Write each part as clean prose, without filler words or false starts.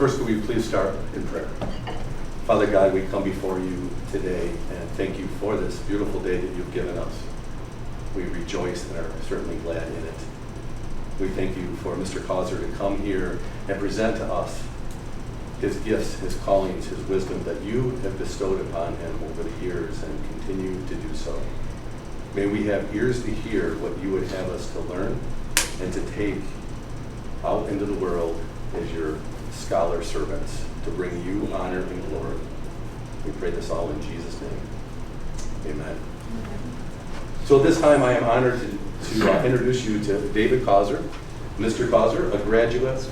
First, could we please start in prayer? Father God, we come before you today and thank you for this beautiful day that you've given us. We rejoice and are certainly glad in it. We thank you for Mr. Causer to come here and present to us his gifts, his callings, his wisdom that you have bestowed upon him over the years and continue to do so. May we have ears to hear what you would have us to learn and to take out into the world as your scholar servants to bring you honor and glory. We pray this all in Jesus' name. Amen. So at this time, I am honored to introduce you to David Causer. Mr. Causer, a graduate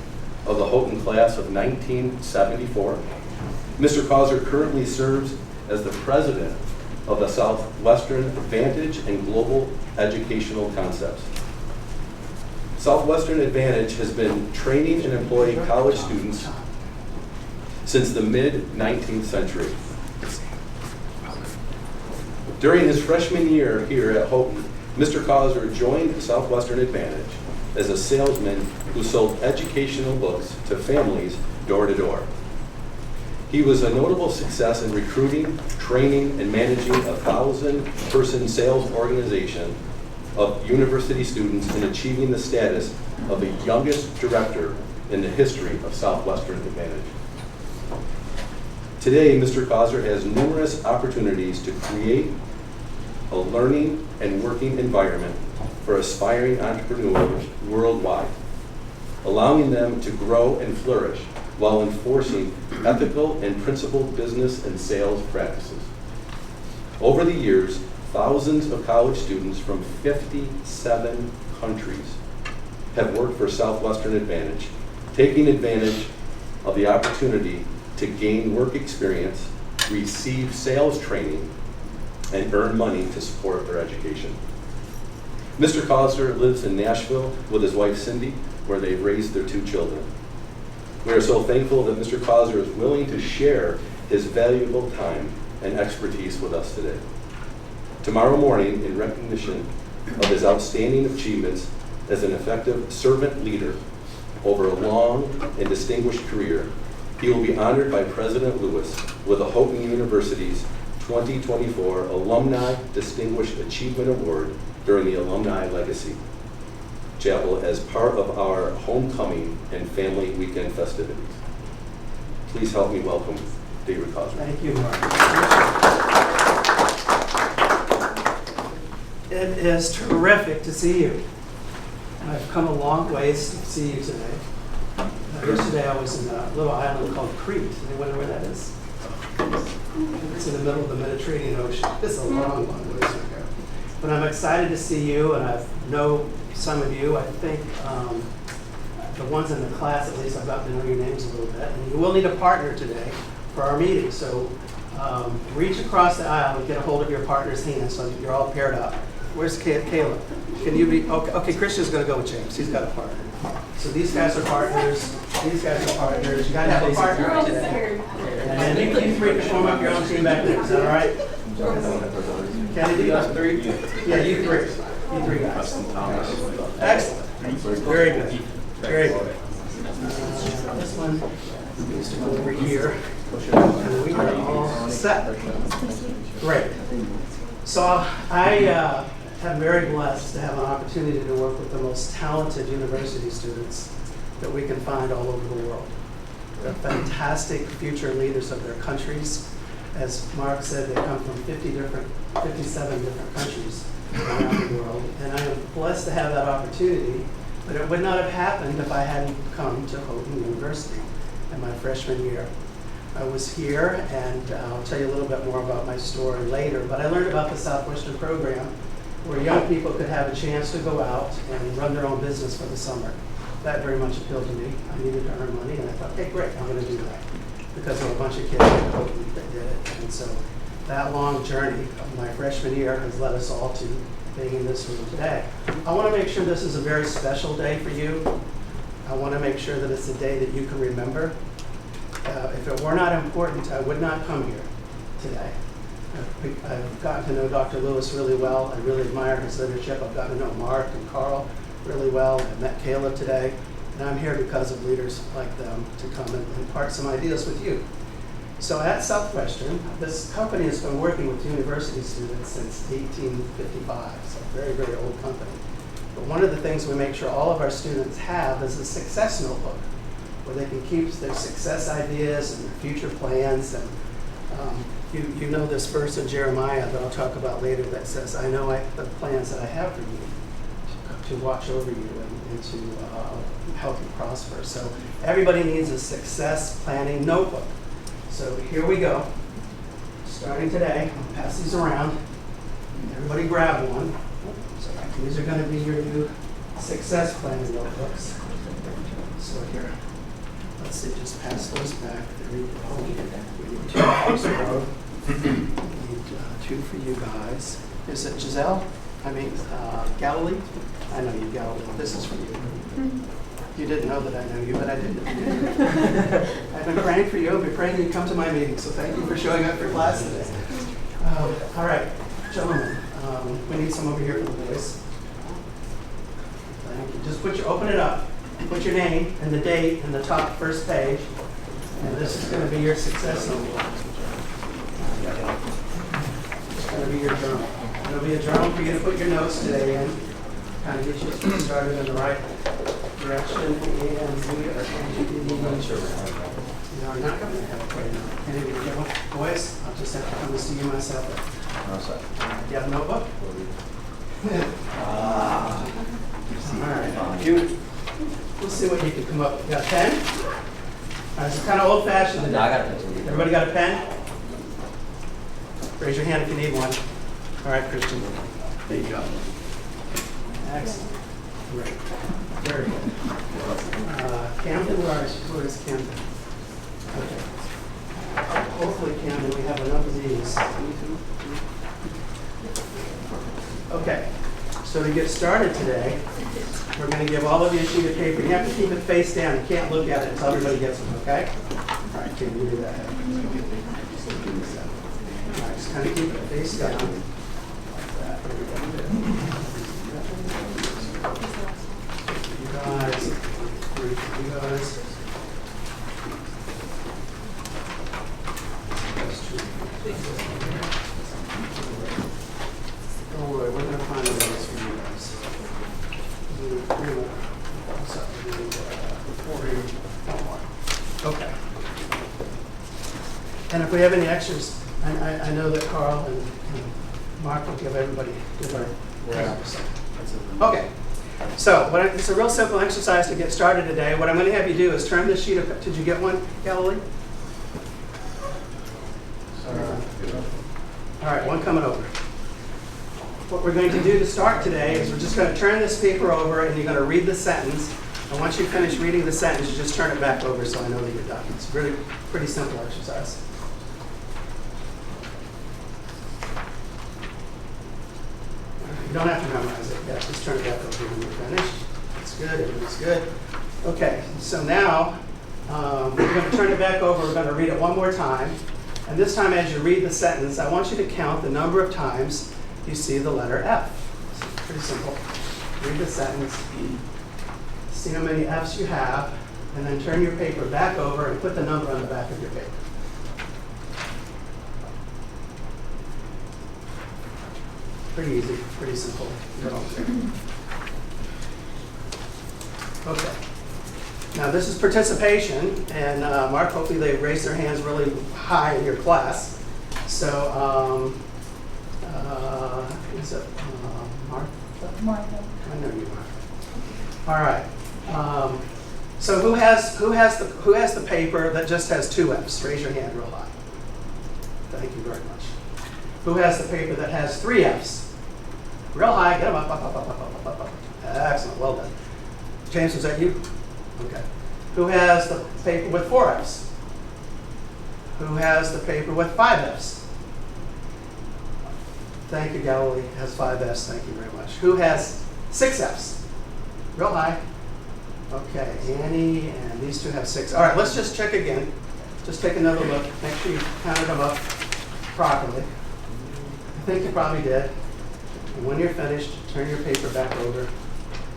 of the Houghton class of 1974. Mr. Causer currently serves as the president of the Southwestern Advantage and Global Educational Concepts. Southwestern Advantage has been training and employing college students since the mid-19th century. During his freshman year here at Houghton, Mr. Causer joined Southwestern Advantage as a salesman who sold educational books to families door to door. He was a notable success in recruiting, training, and managing a 1,000-person sales organization of university students and achieving the status of the youngest director in the history of Southwestern Advantage. Today, Mr. Causer has numerous opportunities to create a learning and working environment for aspiring entrepreneurs worldwide, allowing them to grow and flourish while enforcing ethical and principled business and sales practices. Over the years, thousands of college students from 57 countries have worked for Southwestern Advantage, taking advantage of the opportunity to gain work experience, receive sales training, and earn money to support their education. Mr. Causer lives in Nashville with his wife Cindy, where they've raised their 2 children. We are so thankful that Mr. Causer is willing to share his valuable time and expertise with us today. Tomorrow morning, in recognition of his outstanding achievements as an effective servant leader over a long and distinguished career, he will be honored by President Lewis with the Houghton University's 2024 Alumni Distinguished Achievement Award during the Alumni Legacy Chapel as part of our homecoming and family weekend festivities. Please help me welcome David Causer. Thank you, Mark. It is terrific to see you. I've come a long ways to see you today. Yesterday I was in a little island called Crete. Anyone know where that is? It's in the middle of the Mediterranean Ocean. It's a long, long ways to go. But I'm excited to see you, and I know some of you. I think the ones in the class, at least, I've gotten to know your names a little bit. And you will need a partner today for our meeting. So reach across the aisle and get a hold of your partner's hand so that you're all paired up. Where's Caleb? Can you be, okay, Christian's going to go with James. He's got a partner. So these guys are partners. These guys are partners. You got to have a partner today. And then you 3 can form up your own team back there. Is that all right? Kennedy, you 3? Yeah, you 3. You 3 guys. Excellent. Very good. Very good. This one needs to go over here. And we are all set. Great. So I am very blessed to have an opportunity to work with the most talented university students that we can find all over the world. They're fantastic future leaders of their countries. As Mark said, they come from 57 different countries around the world. And I am blessed to have that opportunity, but it would not have happened if I hadn't come to Houghton University in my freshman year. I was here, and I'll tell you a little bit more about my story later, but I learned about the Southwestern program where young people could have a chance to go out and run their own business for the summer. That very much appealed to me. I needed to earn money, and I thought, okay, great, I'm going to do that. Because there were a bunch of kids at Houghton that did it. And so that long journey of my freshman year has led us all to being in this room today. I want to make sure this is a very special day for you. I want to make sure that it's a day that you can remember. If it were not important, I would not come here today. I've gotten to know Dr. Lewis really well. I really admire his leadership. I've gotten to know Mark and Carl really well. I met Caleb today. And I'm here because of leaders like them to come and impart some ideas with you. So at Southwestern, this company has been working with university students since 1855, so a very, very old company. But one of the things we make sure all of our students have is a success notebook, where they can keep their success ideas and their future plans. And you know this verse in Jeremiah that I'll talk about later that says, I know the plans that I have for you to watch over you and to help you prosper. So everybody needs a success planning notebook. So here we go. Starting today, I'll pass these around. Everybody grab one. So these are going to be your new success planning notebooks. So here, let's see, just pass those back. There you go. We need two across the row. We need two for you guys. Is it Giselle? Galilee? I know you, Galilee. This is for you. You didn't know that I know you, but I did. I've been praying for you. I've been praying you come to my meeting, so thank you for showing up for class today. All right, gentlemen, we need some over here for the boys. Thank you. Just open it up. Put your name and the date in the top first page, and this is going to be your success notebook. It's going to be your journal. It'll be a journal for you to put your notes today in. Kind of get you started in the right direction, and we are not going to have a prayer now. Any of you go? Boys, I'll just have to come and see you myself. No, sir. You have a notebook? All right. We'll see what you can come up with. You got a pen? It's kind of old-fashioned. No, I got a pen. Everybody got a pen? Raise your hand if you need one. All right, Christian. There you go. Excellent. Great. Very good. Camden, where is Camden? Okay. Hopefully, Camden, we have enough of these. Okay. So to get started today, we're going to give all of you a sheet of paper. You have to keep it face down. You can't look at it until everybody gets one, okay? All right, can you do that? All right, just kind of keep it face down. Like that. You guys. Don't worry, we're going to find a way for you guys. Okay. And if we have any extras, I know that Carl and Mark will give everybody. Okay. So it's a real simple exercise to get started today. What I'm going to have you do is turn this sheet of. Did you get one, Galilee? All right, one coming over. What we're going to do to start today is we're just going to turn this paper over and you're going to read the sentence. And once you finish reading the sentence, you just turn it back over so I know that you're done. It's really pretty simple exercise. You don't have to memorize it yet. Just turn it back over when you're finished. That's good. Everything's good. Okay, so now we're going to turn it back over. We're going to read it one more time. And this time as you read the sentence, I want you to count the number of times you see the letter F. It's pretty simple. Read the sentence, see how many F's you have, and then turn your paper back over and put the number on the back of your paper. Pretty easy, pretty simple. Okay. Now this is participation, and Mark, hopefully they raise their hands really high in your class. So, is it Martha? Martha. I know you, Martha. All right. So who has the paper that just has two F's? Raise your hand real high. Thank you very much. Who has the paper that has three F's? Real high. Get them up, up, up, up, up, up, up, up. Excellent. Well done. James, was that you? Okay. Who has the paper with four F's? Who has the paper with five F's? Thank you, Galilee has five F's. Thank you very much. Who has six F's? Real high. Okay, Annie and these two have six. All right, let's just check again. Just take another look. Make sure you counted them up properly. I think you probably did. And when you're finished, turn your paper back over.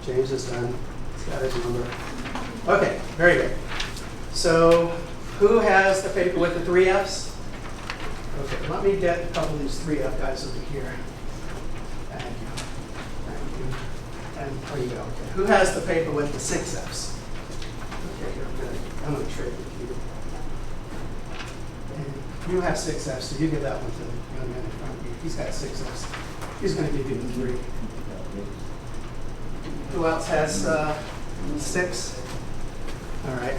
James is done. He's got his number. Okay, very good. So who has the paper with the 3 Fs? Okay, let me get a couple of these 3 F guys over here. Thank you. Thank you. And there you go. Okay. Who has the paper with the 6 Fs? Okay, here, I'm going to trade with you. And you have 6 Fs, so you give that one to the young man in front of you. He's got 6 Fs. He's going to give you the 3. Who else has 6? All right.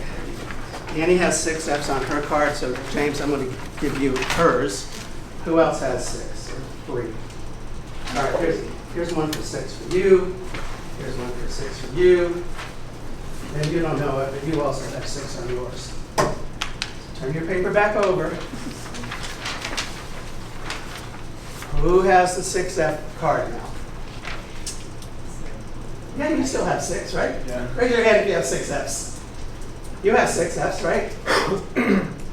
Annie has 6 Fs on her card, so James, I'm going to give you hers. Who else has 6 or 3? All right, here's one for 6 for you. Here's one for 6 for you. And you don't know it, but you also have 6 on yours. Turn your paper back over. Who has the 6 F card now? Yeah, you still have 6, right? Yeah. Raise your hand if you have 6 Fs. You have 6 Fs, right?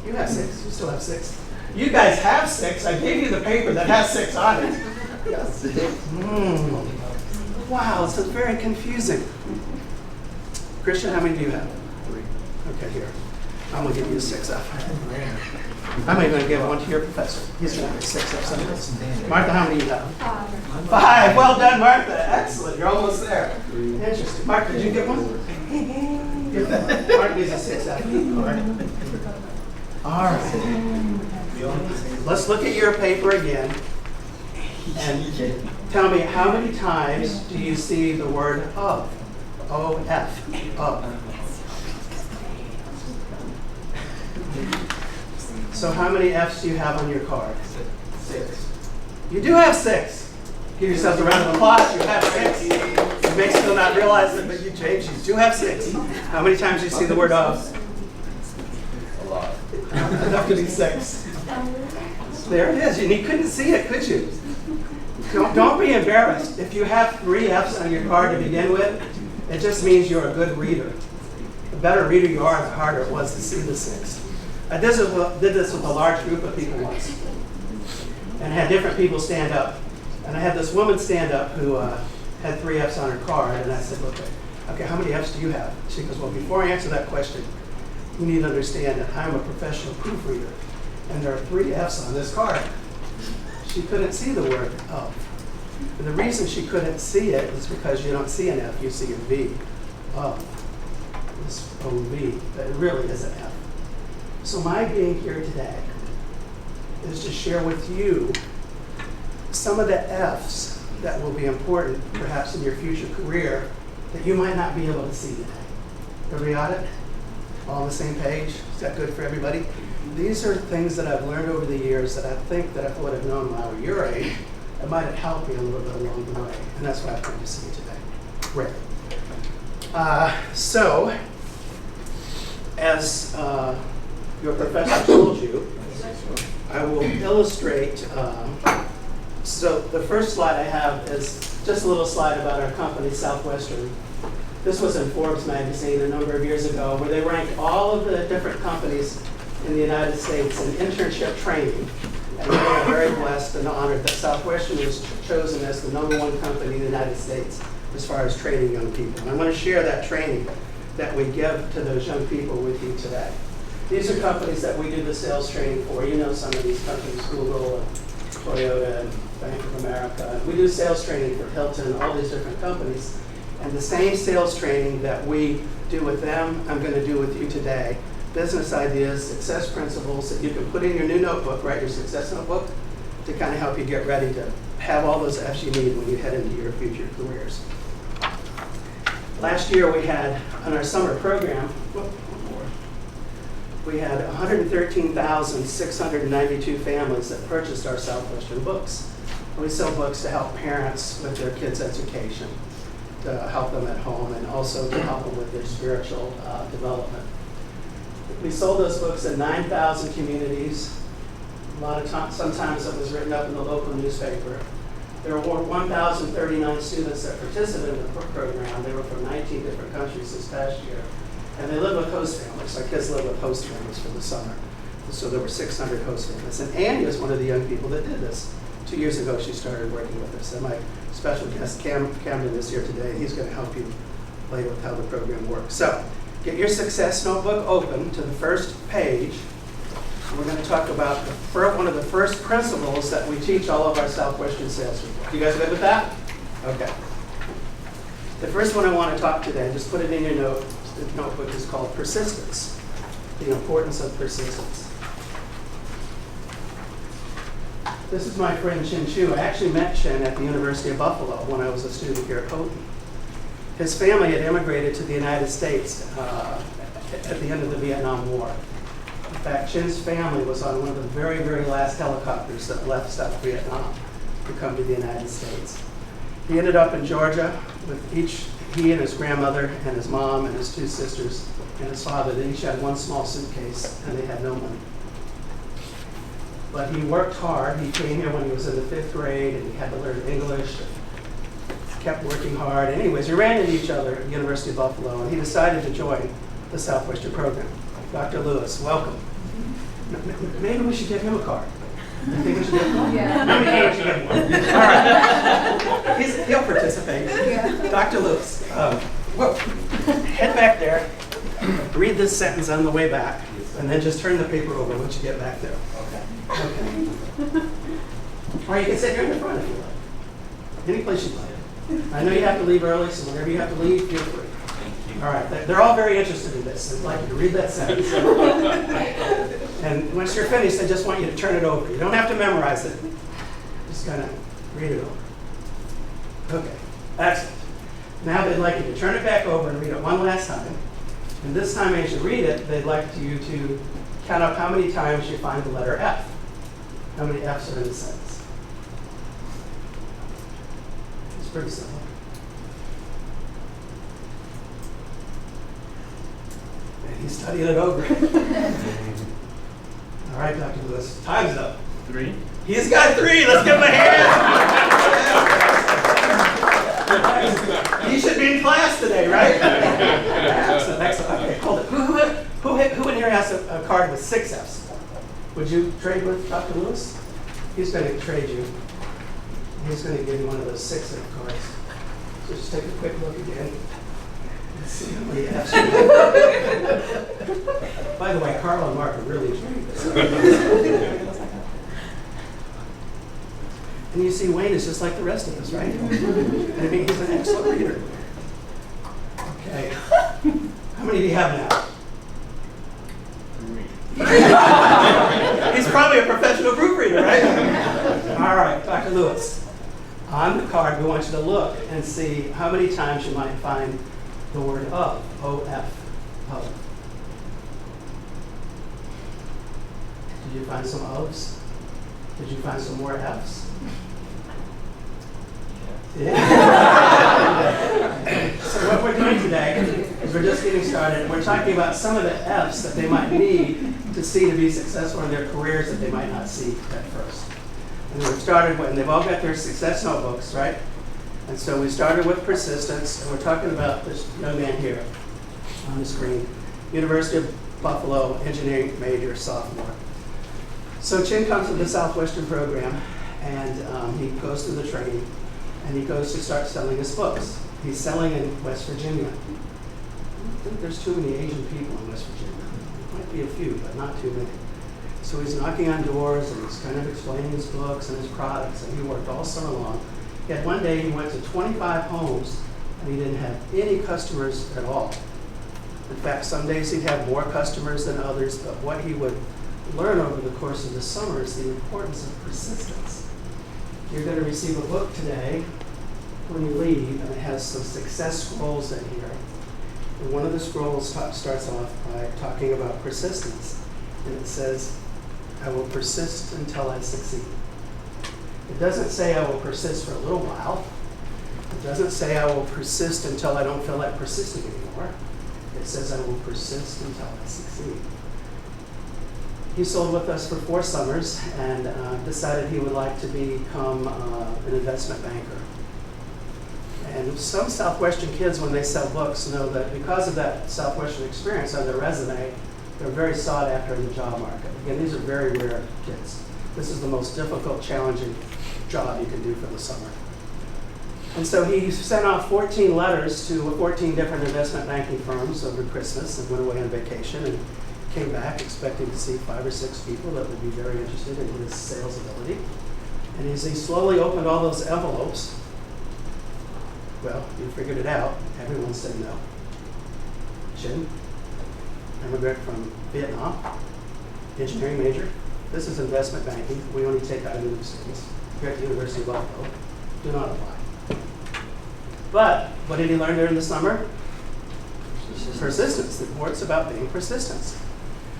You have 6. You still have 6. You guys have 6. I gave you the paper that has 6 on it. Yes. Wow, this is very confusing. Christian, how many do you have? 3. Okay, here. I'm going to give you a 6 F. I'm even going to give one to your professor. He's going to have 6 Fs on this. Martha, how many do you have? 5. Well done, Martha. Excellent. You're almost there. Interesting. Martha, did you get one? Give that. Martha gives a 6 F. All right. Let's look at your paper again. And tell me, how many times do you see the word of? O-F. Of. So how many Fs do you have on your card? 6. You do have 6. Give yourselves a round of applause. You have 6. You may still not realize it, but you changed. You do have 6. How many times do you see the word of? A lot. Enough to be 6. There it is. And you couldn't see it, could you? Don't be embarrassed. If you have 3 Fs on your card to begin with, it just means you're a good reader. The better reader you are, the harder it was to see the 6. I did this with a large group of people once, and had different people stand up. And I had this woman stand up who had 3 Fs on her card, and I said, okay, how many Fs do you have? She goes, well, before I answer that question, you need to understand that I'm a professional proofreader, and there are 3 Fs on this card. She couldn't see the word of. And the reason she couldn't see it is because you don't see an F, you see a V. Of. This O-V, but it really is an F. So my being here today is to share with you some of the Fs that will be important, perhaps in your future career, that you might not be able to see today. Everybody got it? All on the same page? Is that good for everybody? These are things that I've learned over the years that I think that if I would have known when I was your age, it might have helped me a little bit along the way. And that's why I've come to see you today. Great. So, as your professor told you, I will illustrate. So the first slide I have is just a little slide about our company, Southwestern. This was in Forbes magazine a number of years ago, where they ranked all of the different companies in the United States in internship training. And we are very blessed and honored that Southwestern was chosen as the #1 company in the United States as far as training young people. And I want to share that training that we give to those young people with you today. These are companies that we do the sales training for. You know some of these companies, Google and Toyota and Bank of America. We do sales training for Houghton and all these different companies. And the same sales training that we do with them, I'm going to do with you today. Business ideas, success principles that you can put in your new notebook, right, your success notebook, to kind of help you get ready to have all those Fs you need when you head into your future careers. Last year we had, on our summer program, we had 113,692 families that purchased our Southwestern books. And we sell books to help parents with their kids' education, to help them at home, and also to help them with their spiritual development. We sold those books in 9,000 communities. A lot of times, sometimes it was written up in the local newspaper. There were 1,039 students that participated in the program. They were from 19 different countries this past year. And they live with host families. Our kids live with host families for the summer. So there were 600 host families. And Annie is one of the young people that did this. 2 years ago, she started working with us. And my special guest, Camden, is here today. He's going to help you later with how the program works. So get your success notebook open to the first page. We're going to talk about one of the first principles that we teach all of our Southwestern salespeople. You guys good with that? Okay. The first one I want to talk today, just put it in your notebook, is called persistence. The importance of persistence. This is my friend Chin Chu. I actually met Chin at the University of Buffalo when I was a student here at Houghton. His family had immigrated to the United States at the end of the Vietnam War. In fact, Chin's family was on one of the very, very last helicopters that left South Vietnam to come to the United States. He ended up in Georgia with he and his grandmother and his mom and his two sisters and his father. They each had one small suitcase and they had no money. But he worked hard. He came here when he was in the 5th grade and he had to learn English. Kept working hard. Anyways, we ran into each other at the University of Buffalo, and he decided to join the Southwestern program. Dr. Lewis, welcome. Maybe we should give him a card. You think we should give him one? Yeah. Maybe we should give him one. All right. He'll participate. Yeah. Dr. Lewis, head back there, read this sentence on the way back, and then just turn the paper over once you get back there. Okay. Or you can sit here in the front if you like. Any place you'd like. I know you have to leave early, so whenever you have to leave, feel free. All right, they're all very interested in this. They'd like you to read that sentence. And once you're finished, they just want you to turn it over. You don't have to memorize it. Just kind of read it over. Okay, excellent. Now they'd like you to turn it back over and read it one last time. And this time as you read it, they'd like you to count up how many times you find the letter F. How many F's are in the sentence? Pretty simple. And he's studying it over. All right, Dr. Lewis, time's up. 3. He's got 3. Let's give him a hand. He should be in class today, right? Excellent, excellent. Okay, hold it. Who in here has a card with 6 F's? Would you trade with Dr. Lewis? He's going to trade you. He's going to give you one of those 6 F cards. So just take a quick look again. Let's see how many F's you have. By the way, Carl and Mark are really enjoying this. And you see, Wayne is just like the rest of us, right? I mean, he's an excellent reader. Okay. How many do you have now? 3. He's probably a professional group reader, right? All right, Dr. Lewis. On the card, we want you to look and see how many times you might find the word of, O-F, of. Did you find some O's? Did you find some more F's? Yeah. So what we're doing today is we're just getting started. We're talking about some of the F's that they might need to see to be successful in their careers that they might not see at first. And we've started with, and they've all got their success notebooks, right? And so we started with persistence, and we're talking about this young man here on the screen, University of Buffalo, engineering major, sophomore. So Chin comes to the Southwestern program, and he goes through the training, and he goes to start selling his books. He's selling in West Virginia. I don't think there's too many Asian people in West Virginia. There might be a few, but not too many. So he's knocking on doors and he's kind of explaining his books and his products, and he worked all summer long. Yet one day he went to 25 homes and he didn't have any customers at all. In fact, some days he'd have more customers than others, but what he would learn over the course of the summer is the importance of persistence. You're going to receive a book today when you leave, and it has some success scrolls in here. And one of the scrolls starts off by talking about persistence, and it says, I will persist until I succeed. It doesn't say I will persist for a little while. It doesn't say I will persist until I don't feel like persisting anymore. It says I will persist until I succeed. He sold with us for 4 summers and decided he would like to become an investment banker. And some Southwestern kids, when they sell books, know that because of that Southwestern experience on their resume, they're very sought after in the job market. Again, these are very rare kids. This is the most difficult, challenging job you can do for the summer. And so he sent off 14 letters to 14 different investment banking firms over Christmas and went away on vacation and came back expecting to see 5 or 6 people that would be very interested in his sales ability. And as he slowly opened all those envelopes, well, you figured it out. Everyone said no. Chin, immigrant from Vietnam, engineering major. This is investment banking. We only take out new students. Here at the University of Buffalo, do not apply. But what did he learn during the summer? Persistence. The importance about being persistent.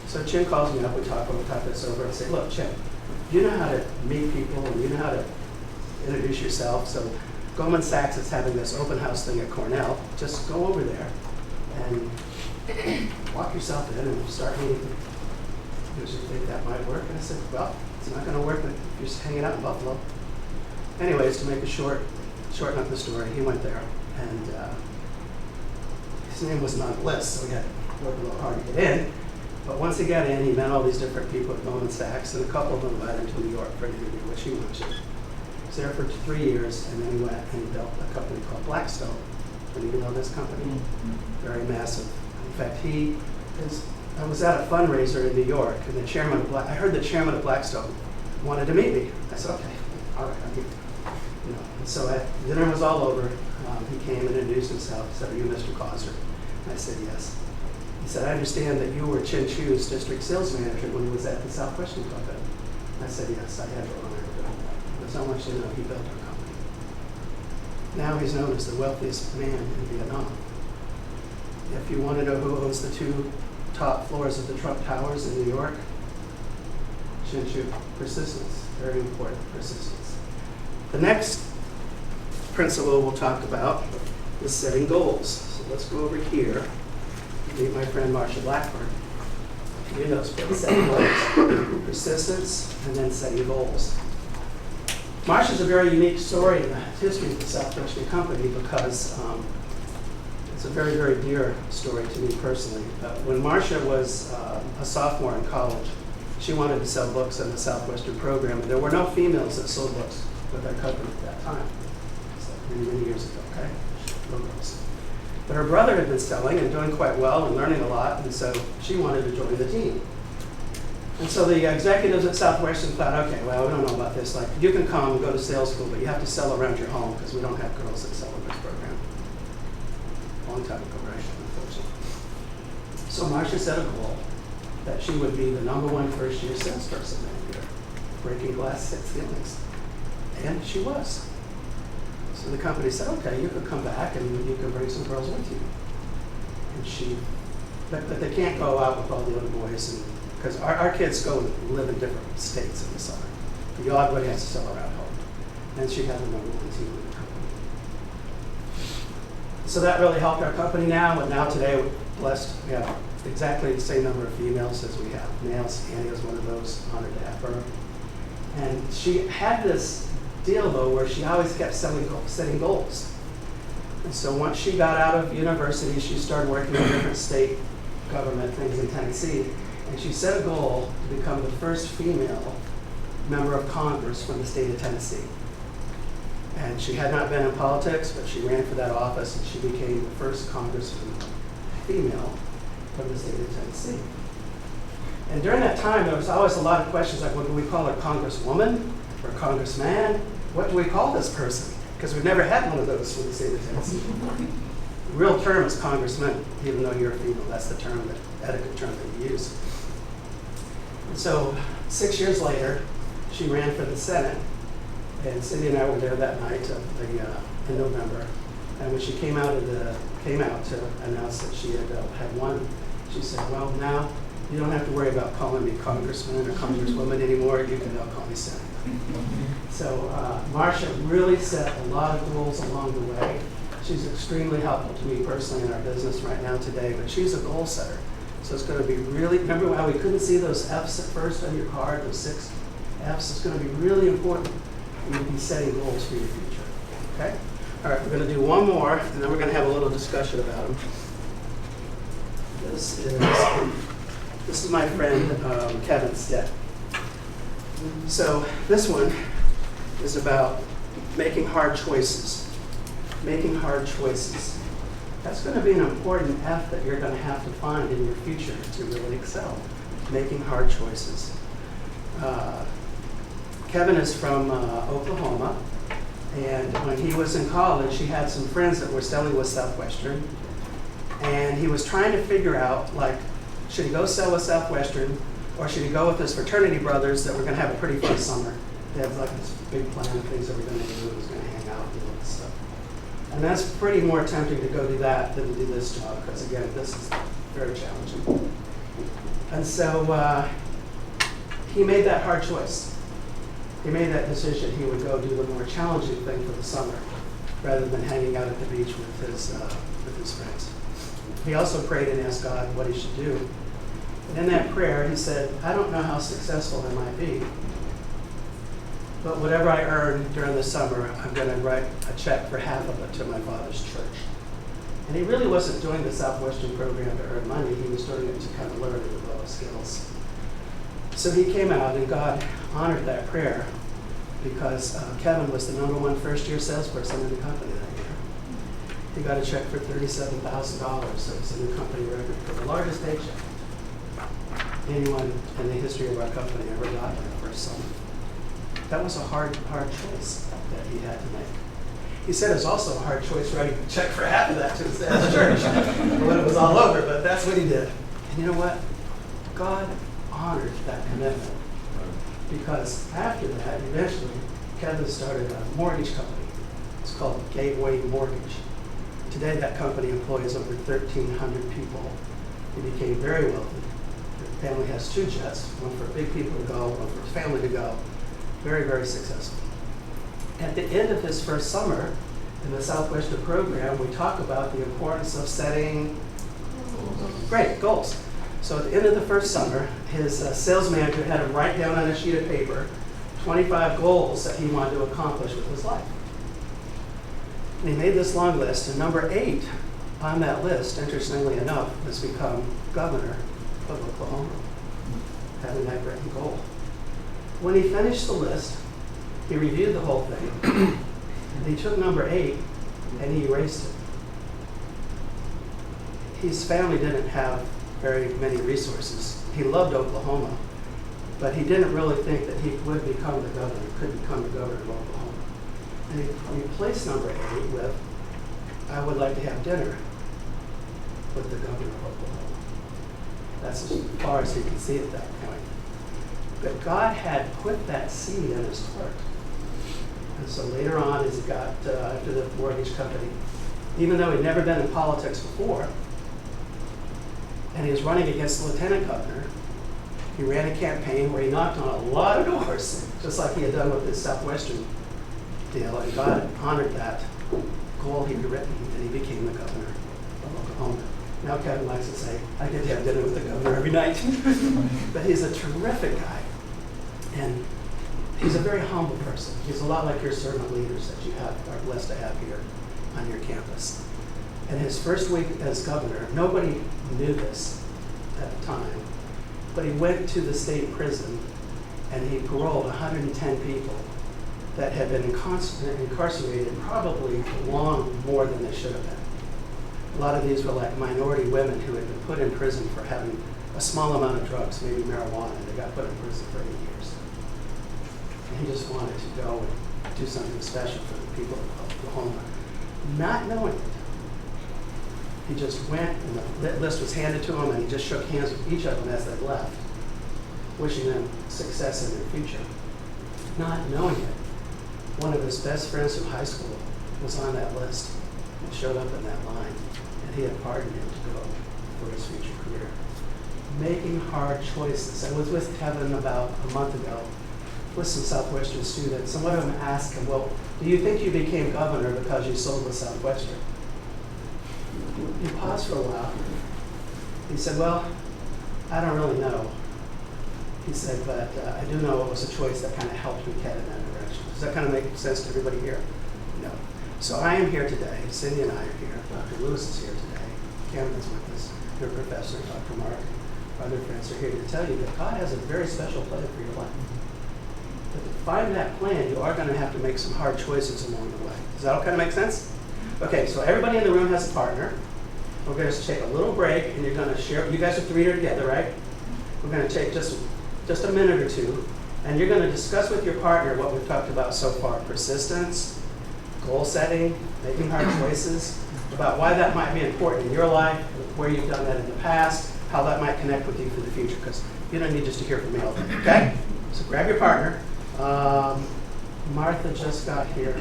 So Chin calls me up. We talk this over. I say, look, Chin, you know how to meet people and you know how to introduce yourself. So Goldman Sachs is having this open house thing at Cornell. Just go over there and walk yourself in and start meeting people. Do you think that might work? And I said, well, it's not going to work if you're just hanging out in Buffalo. Anyways, to make it shorten up the story, he went there, and his name wasn't on the list, so he had to work a little hard to get in. But once he got in, he met all these different people at Goldman Sachs, and a couple of them invited him to New York for an interview, which he went to. He was there for 3 years, and then he went and he built a company called Blackstone. Do you know this company? Very massive. In fact, I was at a fundraiser in New York, and I heard the chairman of Blackstone wanted to meet me. I said, okay, all right, I'll meet you. And so dinner was all over. He came and introduced himself. He said, are you Mr. Causer? I said, yes. He said, I understand that you were Chin Chu's district sales manager when he was at the Southwestern Club. I said, yes, I had the honor of doing that. There's not much to know. He built our company. Now he's known as the wealthiest man in Vietnam. If you want to know who owns the 2 top floors of the Trump Towers in New York, Chin Chu. Persistence, very important, persistence. The next principle we'll talk about is setting goals. So let's go over here. Meet my friend Marsha Blackburn. You know, setting goals, persistence, and then setting goals. Marsha's a very unique story in the history of the Southwestern Company because it's a very, very dear story to me personally. When Marsha was a sophomore in college, she wanted to sell books in the Southwestern program, and there were no females that sold books with our company at that time. So many years ago, okay? No girls. But her brother had been selling and doing quite well and learning a lot, and so she wanted to join the team. And so the executives at Southwestern thought, okay, well, we don't know about this. Like, you can come and go to sales school, but you have to sell around your home because we don't have girls that sell in this program. Long time ago, right? Unfortunately. So Marsha set a goal that she would be the #1 first-year salesperson that year, breaking glass ceilings. And she was. So the company said, okay, you can come back and you can bring some girls with you. And but they can't go out with all the other boys, because our kids go and live in different states in the summer. The odd one has to sell around home. And she had the #1 team in the company. So that really helped our company now, and now today we're blessed. We have exactly the same number of females as we have males. Annie was one of those, honored to have her. And she had this deal, though, where she always kept setting goals. And so once she got out of university, she started working in different state government things in Tennessee. And she set a goal to become the first female member of Congress from the state of Tennessee. And she had not been in politics, but she ran for that office, and she became the first congressman female from the state of Tennessee. And during that time, there was always a lot of questions like, well, do we call her Congresswoman or Congressman? What do we call this person? Because we've never had one of those from the state of Tennessee. The real term is congressman, even though you're a female. That's the term, the etiquette term that you use. And so 6 years later, she ran for the Senate, and Cindy and I were there that night in November. And when she came out to announce that she had won, she said, well, now you don't have to worry about calling me congressman or congresswoman anymore. You can now call me senator. So Marsha really set a lot of goals along the way. She's extremely helpful to me personally in our business right now today, but she's a goal setter. So it's going to be really, remember how we couldn't see those F's at first on your card, those 6 F's? It's going to be really important for you to be setting goals for your future, okay? All right, we're going to do one more, and then we're going to have a little discussion about them. This is my friend Kevin Stett. So this one is about making hard choices. making hard choices. That's going to be an important F that you're going to have to find in your future to really excel. Making hard choices. Kevin is from Oklahoma, and when he was in college, he had some friends that were selling with Southwestern, and he was trying to figure out, like, should he go sell with Southwestern, or should he go with his fraternity brothers that were going to have a pretty fun summer? They had like this big plan of things that we're going to do. He was going to hang out and do all this stuff. And that's pretty more tempting to go do that than to do this job, because again, this is very challenging. And so he made that hard choice. He made that decision. He would go do the more challenging thing for the summer, rather than hanging out at the beach with his friends. He also prayed and asked God what he should do. And in that prayer, he said, I don't know how successful I might be, but whatever I earn during the summer, I'm going to write a check for half of it to my father's church. And he really wasn't doing the Southwestern program to earn money. He was doing it to kind of learn and develop skills. So he came out, and God honored that prayer because Kevin was the #1 first-year salesperson in the company that year. He got a check for $37,000, so it's a new company record for the largest paycheck anyone in the history of our company ever got in the first summer. That was a hard choice that he had to make. He said it was also a hard choice writing a check for half of that to his dad's church when it was all over, but that's what he did. And you know what? God honored that commitment, because after that, eventually, Kevin started a mortgage company. It's called Gateway Mortgage. Today, that company employs over 1,300 people. He became very wealthy. The family has 2 jets, one for big people to go, one for his family to go. Very, very successful. At the end of his first summer in the Southwestern program, we talk about the importance of setting goals. So at the end of the first summer, his sales manager had him write down on a sheet of paper 25 goals that he wanted to accomplish with his life. And he made this long list, and number 8 on that list, interestingly enough, was become governor of Oklahoma, having that written goal. When he finished the list, he reviewed the whole thing, and he took number 8 and he erased it. His family didn't have very many resources. He loved Oklahoma, but he didn't really think that he would become the governor, could become the governor of Oklahoma. And he replaced number 8 with, I would like to have dinner with the governor of Oklahoma. That's as far as he could see at that point. But God had put that seed in his heart. And so later on, as he got after the mortgage company, even though he'd never been in politics before, and he was running against the lieutenant governor, he ran a campaign where he knocked on a lot of doors, just like he had done with his Southwestern deal, and God honored that goal he'd written, and he became the governor of Oklahoma. Now Kevin likes to say, I get to have dinner with the governor every night. But he's a terrific guy, and he's a very humble person. He's a lot like your servant leaders that you are blessed to have here on your campus. And his first week as governor, nobody knew this at the time, but he went to the state prison and he paroled 110 people that had been incarcerated probably long more than they should have been. A lot of these were like minority women who had been put in prison for having a small amount of drugs, maybe marijuana, and they got put in prison for 8 years. And he just wanted to go and do something special for the people of Oklahoma, not knowing it. He just went, and the list was handed to him, and he just shook hands with each of them as they left, wishing them success in their future. Not knowing it, one of his best friends from high school was on that list and showed up in that line, and he had pardoned him to go for his future career. Making hard choices. I was with Kevin about a month ago with some Southwestern students, and one of them asked him, well, do you think you became governor because you sold the Southwestern? He paused for a while. He said, well, I don't really know. He said, but I do know it was a choice that kind of helped me head in that direction. Does that kind of make sense to everybody here? No. So I am here today. Cindy and I are here. Dr. Lewis is here today. Cameron's with us. Your professor, Dr. Mark, other friends are here to tell you that God has a very special plan for your life. But to find that plan, you are going to have to make some hard choices along the way. Does that all kind of make sense? Okay, so everybody in the room has a partner. We're going to take a little break, and you're going to share. You guys are 3 together, right? We're going to take just a minute or two, and you're going to discuss with your partner what we've talked about so far: persistence, goal setting, making hard choices, about why that might be important in your life, where you've done that in the past, how that might connect with you for the future. Because you don't need just to hear from me all day. Okay? So grab your partner. Martha just got here.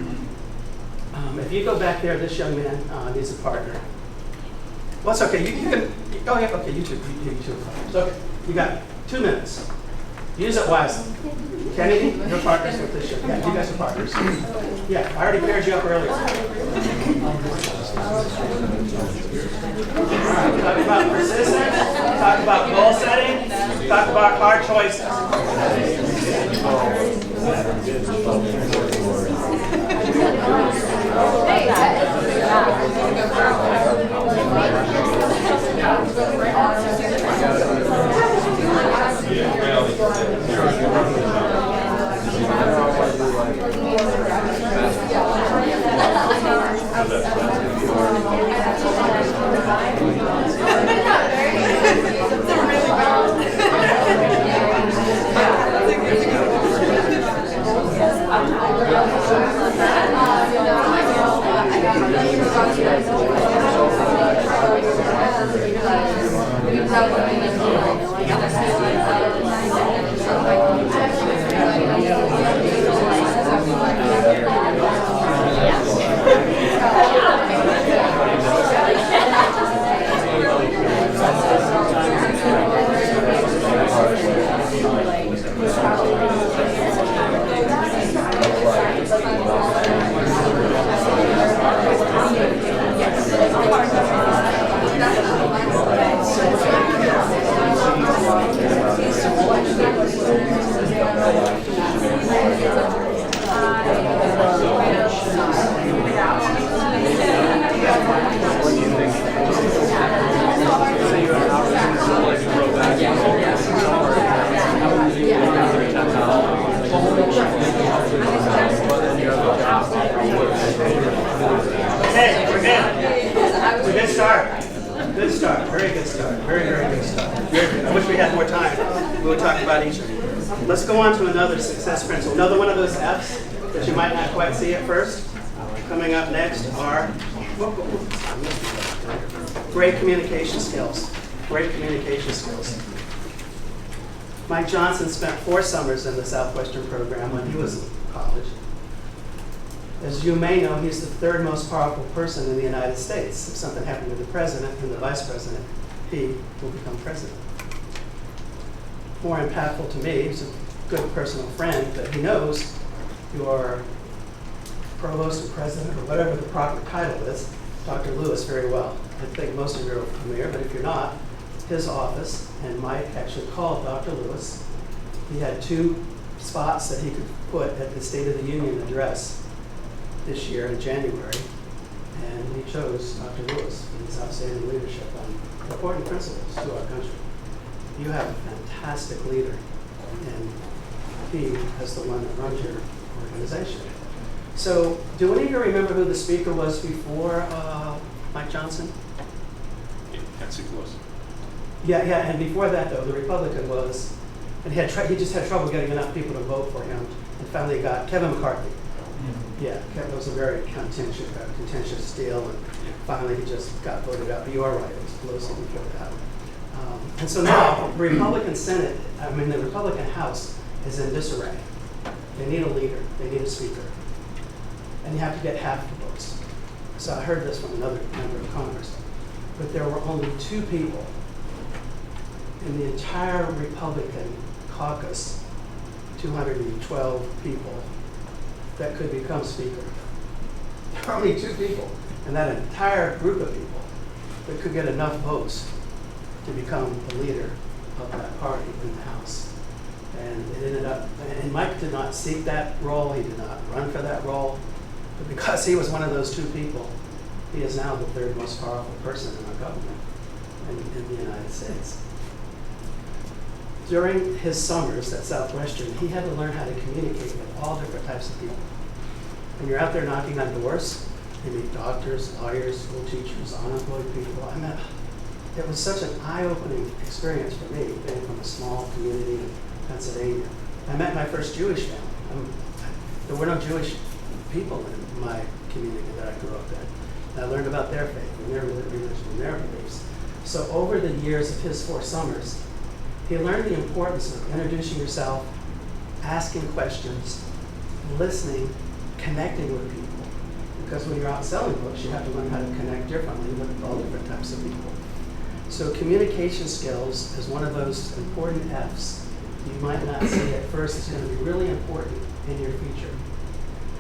If you go back there, this young man needs a partner. Well, it's okay. You can go ahead. Okay, you two. It's okay. You got 2 minutes. Use it wisely. Kennedy, your partners with this show. Yeah, you guys are partners. Yeah, I already paired you up earlier. All right, talk about persistence. Talk about goal setting. Talk about hard choices. Let's go on to another success principle. Another one of those F's that you might not quite see at first. Coming up next are great communication skills. Great communication skills. Mike Johnson spent 4 summers in the Southwestern program when he was in college. As you may know, he's the 3rd most powerful person in the United States. If something happened to the president and the vice president, he will become president. More impactful to me, he's a good personal friend, but he knows your provost or president or whatever the proper title is, Dr. Lewis, very well. I think most of you are familiar, but if you're not, his office, and Mike actually called Dr. Lewis. He had 2 spots that he could put at the State of the Union address this year in January, and he chose Dr. Lewis for his outstanding leadership on important principles to our country. You have a fantastic leader, and he is the one that runs your organization. So, do any of you remember who the speaker was before Mike Johnson? Nancy Pelosi. Yeah, and before that, though, the Republican was, and he just had trouble getting enough people to vote for him, and finally got Kevin McCarthy. Yeah, Kevin was a very contentious deal, and finally he just got voted out. But you are right, it was Pelosi before that. And so now, the Republican House is in disarray. They need a leader. They need a speaker. And you have to get half the votes. So I heard this from another member of Congress. But there were only 2 people in the entire Republican caucus, 212 people, that could become speaker. There were only 2 people in that entire group of people that could get enough votes to become the leader of that party in the House. And it ended up, and Mike did not seek that role, he did not run for that role, but because he was one of those 2 people, he is now the 3rd most powerful person in our government in the United States. During his summers at Southwestern, he had to learn how to communicate with all different types of people. When you're out there knocking on doors, You meet doctors, lawyers, school teachers, unemployed people. It was such an eye-opening experience for me, being from a small community in Pennsylvania. I met my first Jewish family. There were no Jewish people in my community that I grew up in. And I learned about their faith and their religion and their beliefs. So over the years of his 4 summers, he learned the importance of introducing yourself, asking questions, listening, connecting with people. Because when you're out selling books, you have to learn how to connect differently with all different types of people. So communication skills is one of those important F's. You might not see at first, it's going to be really important in your future.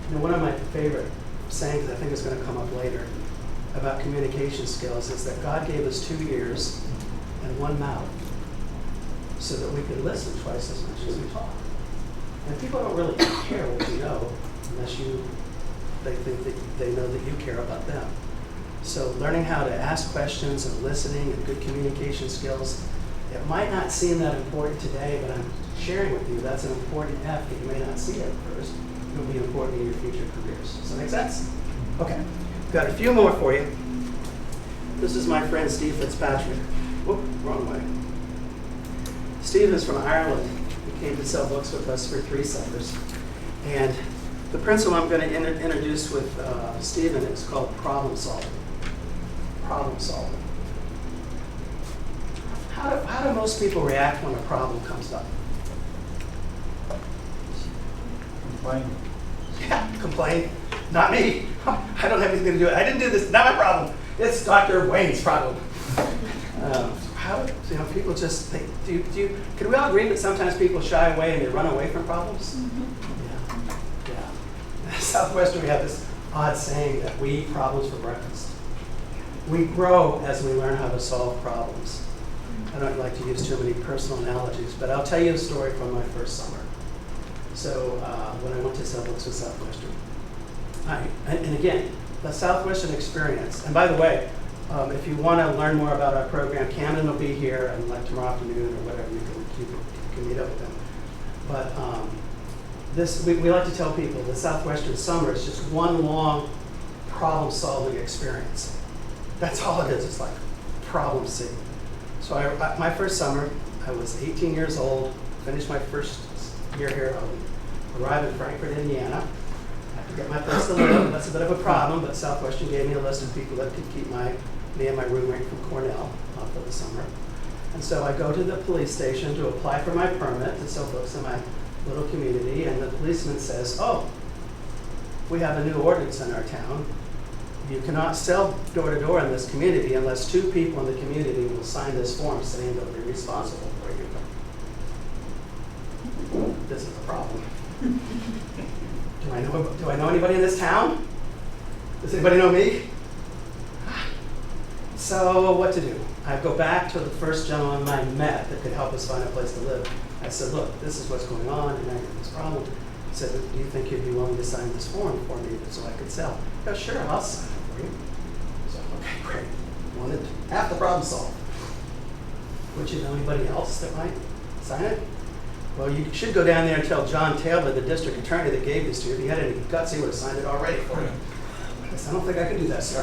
You know, one of my favorite sayings, I think is going to come up later, about communication skills is that God gave us 2 ears and 1 mouth so that we could listen twice as much as we talk. And people don't really care what you know unless they think that they know that you care about them. So learning how to ask questions and listening and good communication skills, it might not seem that important today, but I'm sharing with you that's an important F that you may not see at first. It'll be important in your future careers. Does that make sense? Okay. Got a few more for you. This is my friend Steve Fitzpatrick. Whoop, wrong way. Steve is from Ireland. He came to sell books with us for 3 summers. And the principle I'm going to introduce with Stephen is called problem solving. Problem solving. How do most people react when a problem comes up? Complain. Yeah, complain. Not me. I don't have anything to do with it. I didn't do this. Not my problem. It's Dr. Wayne's problem. People just think, can we all agree that sometimes people shy away and they run away from problems? Mm-hmm. Yeah. Southwestern, we have this odd saying that we eat problems for breakfast. We grow as we learn how to solve problems. I don't like to use too many personal analogies, but I'll tell you a story from my first summer. So when I went to sell books with Southwestern, and again, the Southwestern experience, and by the way, if you want to learn more about our program, Camden will be here, and like tomorrow afternoon or whatever, you can meet up with them. But we like to tell people the Southwestern summer is just one long problem-solving experience. That's all it is. It's like problem solving. So my first summer, I was 18 years old, finished my first year here, arrived in Frankfort, Indiana. I had to get my place to live. That's a bit of a problem, but Southwestern gave me a list of people that could keep me and my roommate from Cornell for the summer. And so I go to the police station to apply for my permit to sell books in my little community, and the policeman says, "Oh, we have a new ordinance in our town. You cannot sell door to door in this community unless 2 people in the community will sign this form saying they'll be responsible for you." This is a problem. Do I know anybody in this town? Does anybody know me? So what to do? I go back to the first gentleman I met that could help us find a place to live. I said, "Look, this is what's going on, and I have this problem." He said, "Do you think you'd be willing to sign this form for me so I could sell?" I go, "Sure, I'll sign it for you." So, okay, great. Wanted half the problem solved. Would you know anybody else that might sign it? Well, you should go down there and tell John Taylor, the district attorney that gave this to you, if he had any guts, he would have signed it already for you. I said, "I don't think I can do that, sir."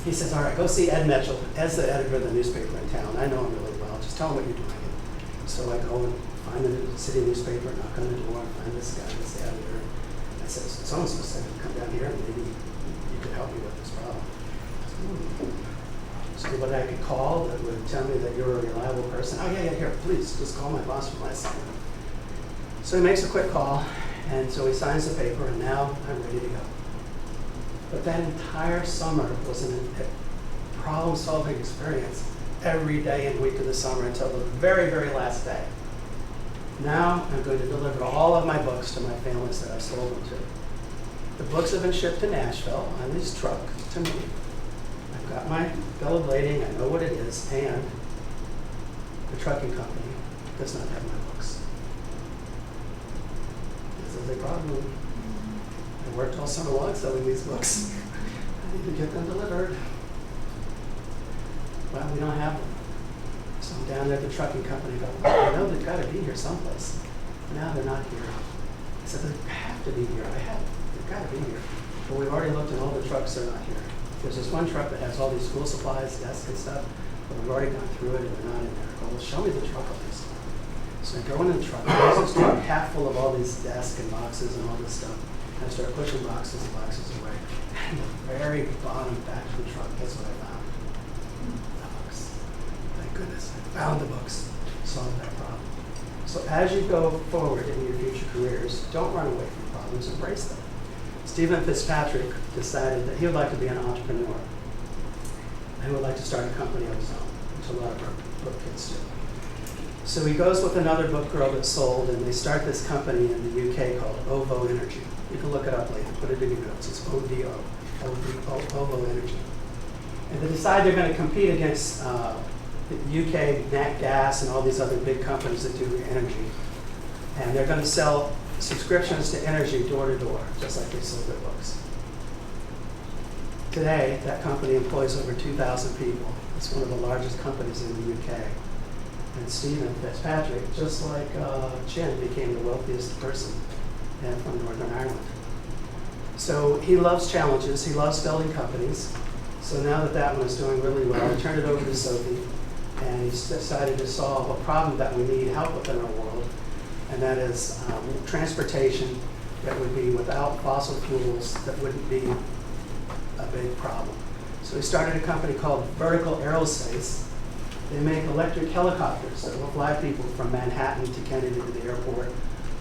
He says, "All right, go see Ed Mitchell. Ed's the editor of the newspaper in town. I know him really well. Just tell him what you're doing." So I go and find the city newspaper, knock on the door, and find this guy, this editor. I said, "So-and-so said to come down here, and maybe you could help me with this problem." I said, "Somebody I could call that would tell me that you're a reliable person?" "Oh, yeah, here, please, just call my boss from last summer." So he makes a quick call, and so he signs the paper, and now I'm ready to go. But that entire summer was a problem-solving experience every day and week of the summer until the very, very last day. Now I'm going to deliver all of my books to my families that I sold them to. The books have been shipped to Nashville on these trucks to me. I've got my bill of lading, I know what it is, and the trucking company does not have my books. This is a problem. I worked all summer long selling these books. I need to get them delivered. Well, we don't have them. So I'm down there at the trucking company going, "I know they've got to be here someplace." Now they're not here. I said, "They have to be here. They've got to be here." But we've already looked at all the trucks that are not here. There's this one truck that has all these school supplies, desks and stuff, but we've already gone through it and they're not in there. Well, show me the truck at least. So I go into the truck, there's this truck half full of all these desks and boxes and all this stuff. And I start pushing boxes and boxes away. And the very bottom back of the truck, guess what I found? The books. Thank goodness, I found the books, solved that problem. So as you go forward in your future careers, don't run away from problems, embrace them. Stephen Fitzpatrick decided that he would like to be an entrepreneur. And he would like to start a company of his own, which a lot of our book kids do. So he goes with another book girl that sold, and they start this company in the UK called OVO Energy. You can look it up later, put it in your notes. It's OVO, OVO Energy. And they decide they're going to compete against the UK Nat Gas and all these other big companies that do energy. And they're going to sell subscriptions to energy door to door, just like they sold their books. Today, that company employs over 2,000 people. It's one of the largest companies in the UK. And Stephen Fitzpatrick, just like Chin, became the wealthiest person from Northern Ireland. So he loves challenges. He loves building companies. So now that one is doing really well, he turned it over to Sophie, and he's decided to solve a problem that we need help with in our world, and that is transportation that would be without fossil fuels, that wouldn't be a big problem. So he started a company called Vertical Aerospace. They make electric helicopters that will fly people from Manhattan to Kennedy to the airport,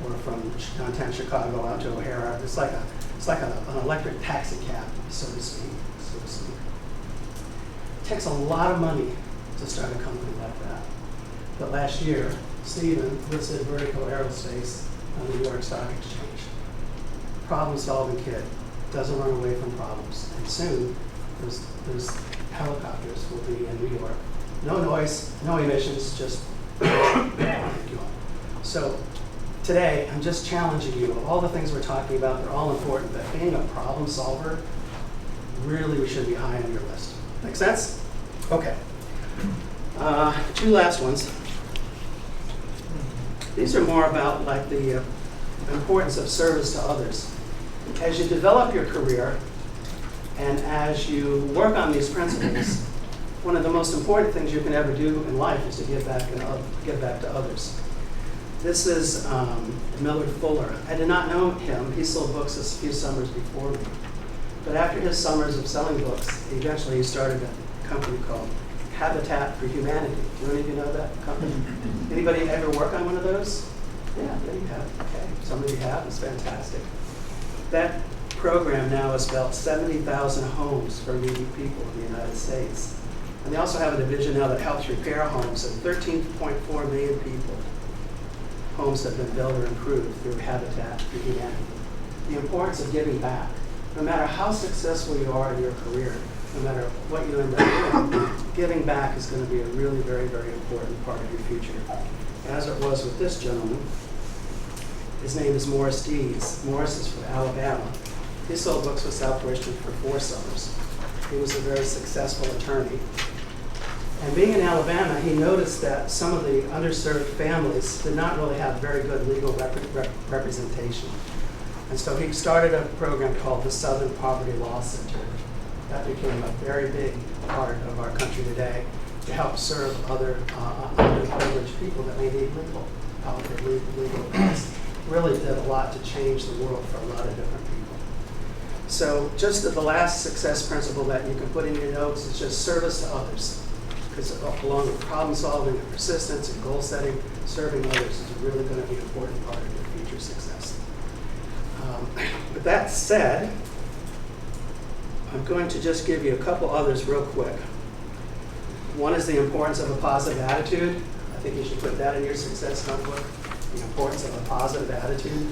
or from downtown Chicago out to O'Hara. It's like an electric taxi cab, so to speak. It takes a lot of money to start a company like that. But last year, Stephen listed Vertical Aerospace on the New York Stock Exchange. Problem-solving kid, doesn't run away from problems. And soon, those helicopters will be in New York. No noise, no emissions, just So today, I'm just challenging you. Of all the things we're talking about, they're all important, but being a problem solver, really should be high on your list. Make sense? Okay. Two last ones. These are more about like the importance of service to others. As you develop your career and as you work on these principles, one of the most important things you can ever do in life is to give back to others. This is Millard Fuller. I did not know him. He sold books a few summers before me. But after his summers of selling books, eventually he started a company called Habitat for Humanity. Do any of you know that company? Anybody ever work on one of those? Yeah, there you have. Okay, some of you have. It's fantastic. That program now has built 70,000 homes for needy people in the United States. And they also have a division now that helps repair homes, and 13.4 million people. Homes have been built or improved through Habitat for Humanity. The importance of giving back. No matter how successful you are in your career, no matter what you end up doing, giving back is going to be a really very, very important part of your future. As it was with this gentleman, his name is Morris Dees. Morris is from Alabama. He sold books with Southwestern for 4 summers. He was a very successful attorney. And being in Alabama, he noticed that some of the underserved families did not really have very good legal representation. And so he started a program called the Southern Poverty Law Center. That became a very big part of our country today to help serve other underprivileged people that may need legal help or legal advice. Really did a lot to change the world for a lot of different people. So just the last success principle that you can put in your notes is just service to others. Because along with problem solving and persistence and goal setting, serving others is really going to be an important part of your future success. With that said, I'm going to just give you a couple others real quick. One is the importance of a positive attitude. I think you should put that in your success notebook. The importance of a positive attitude.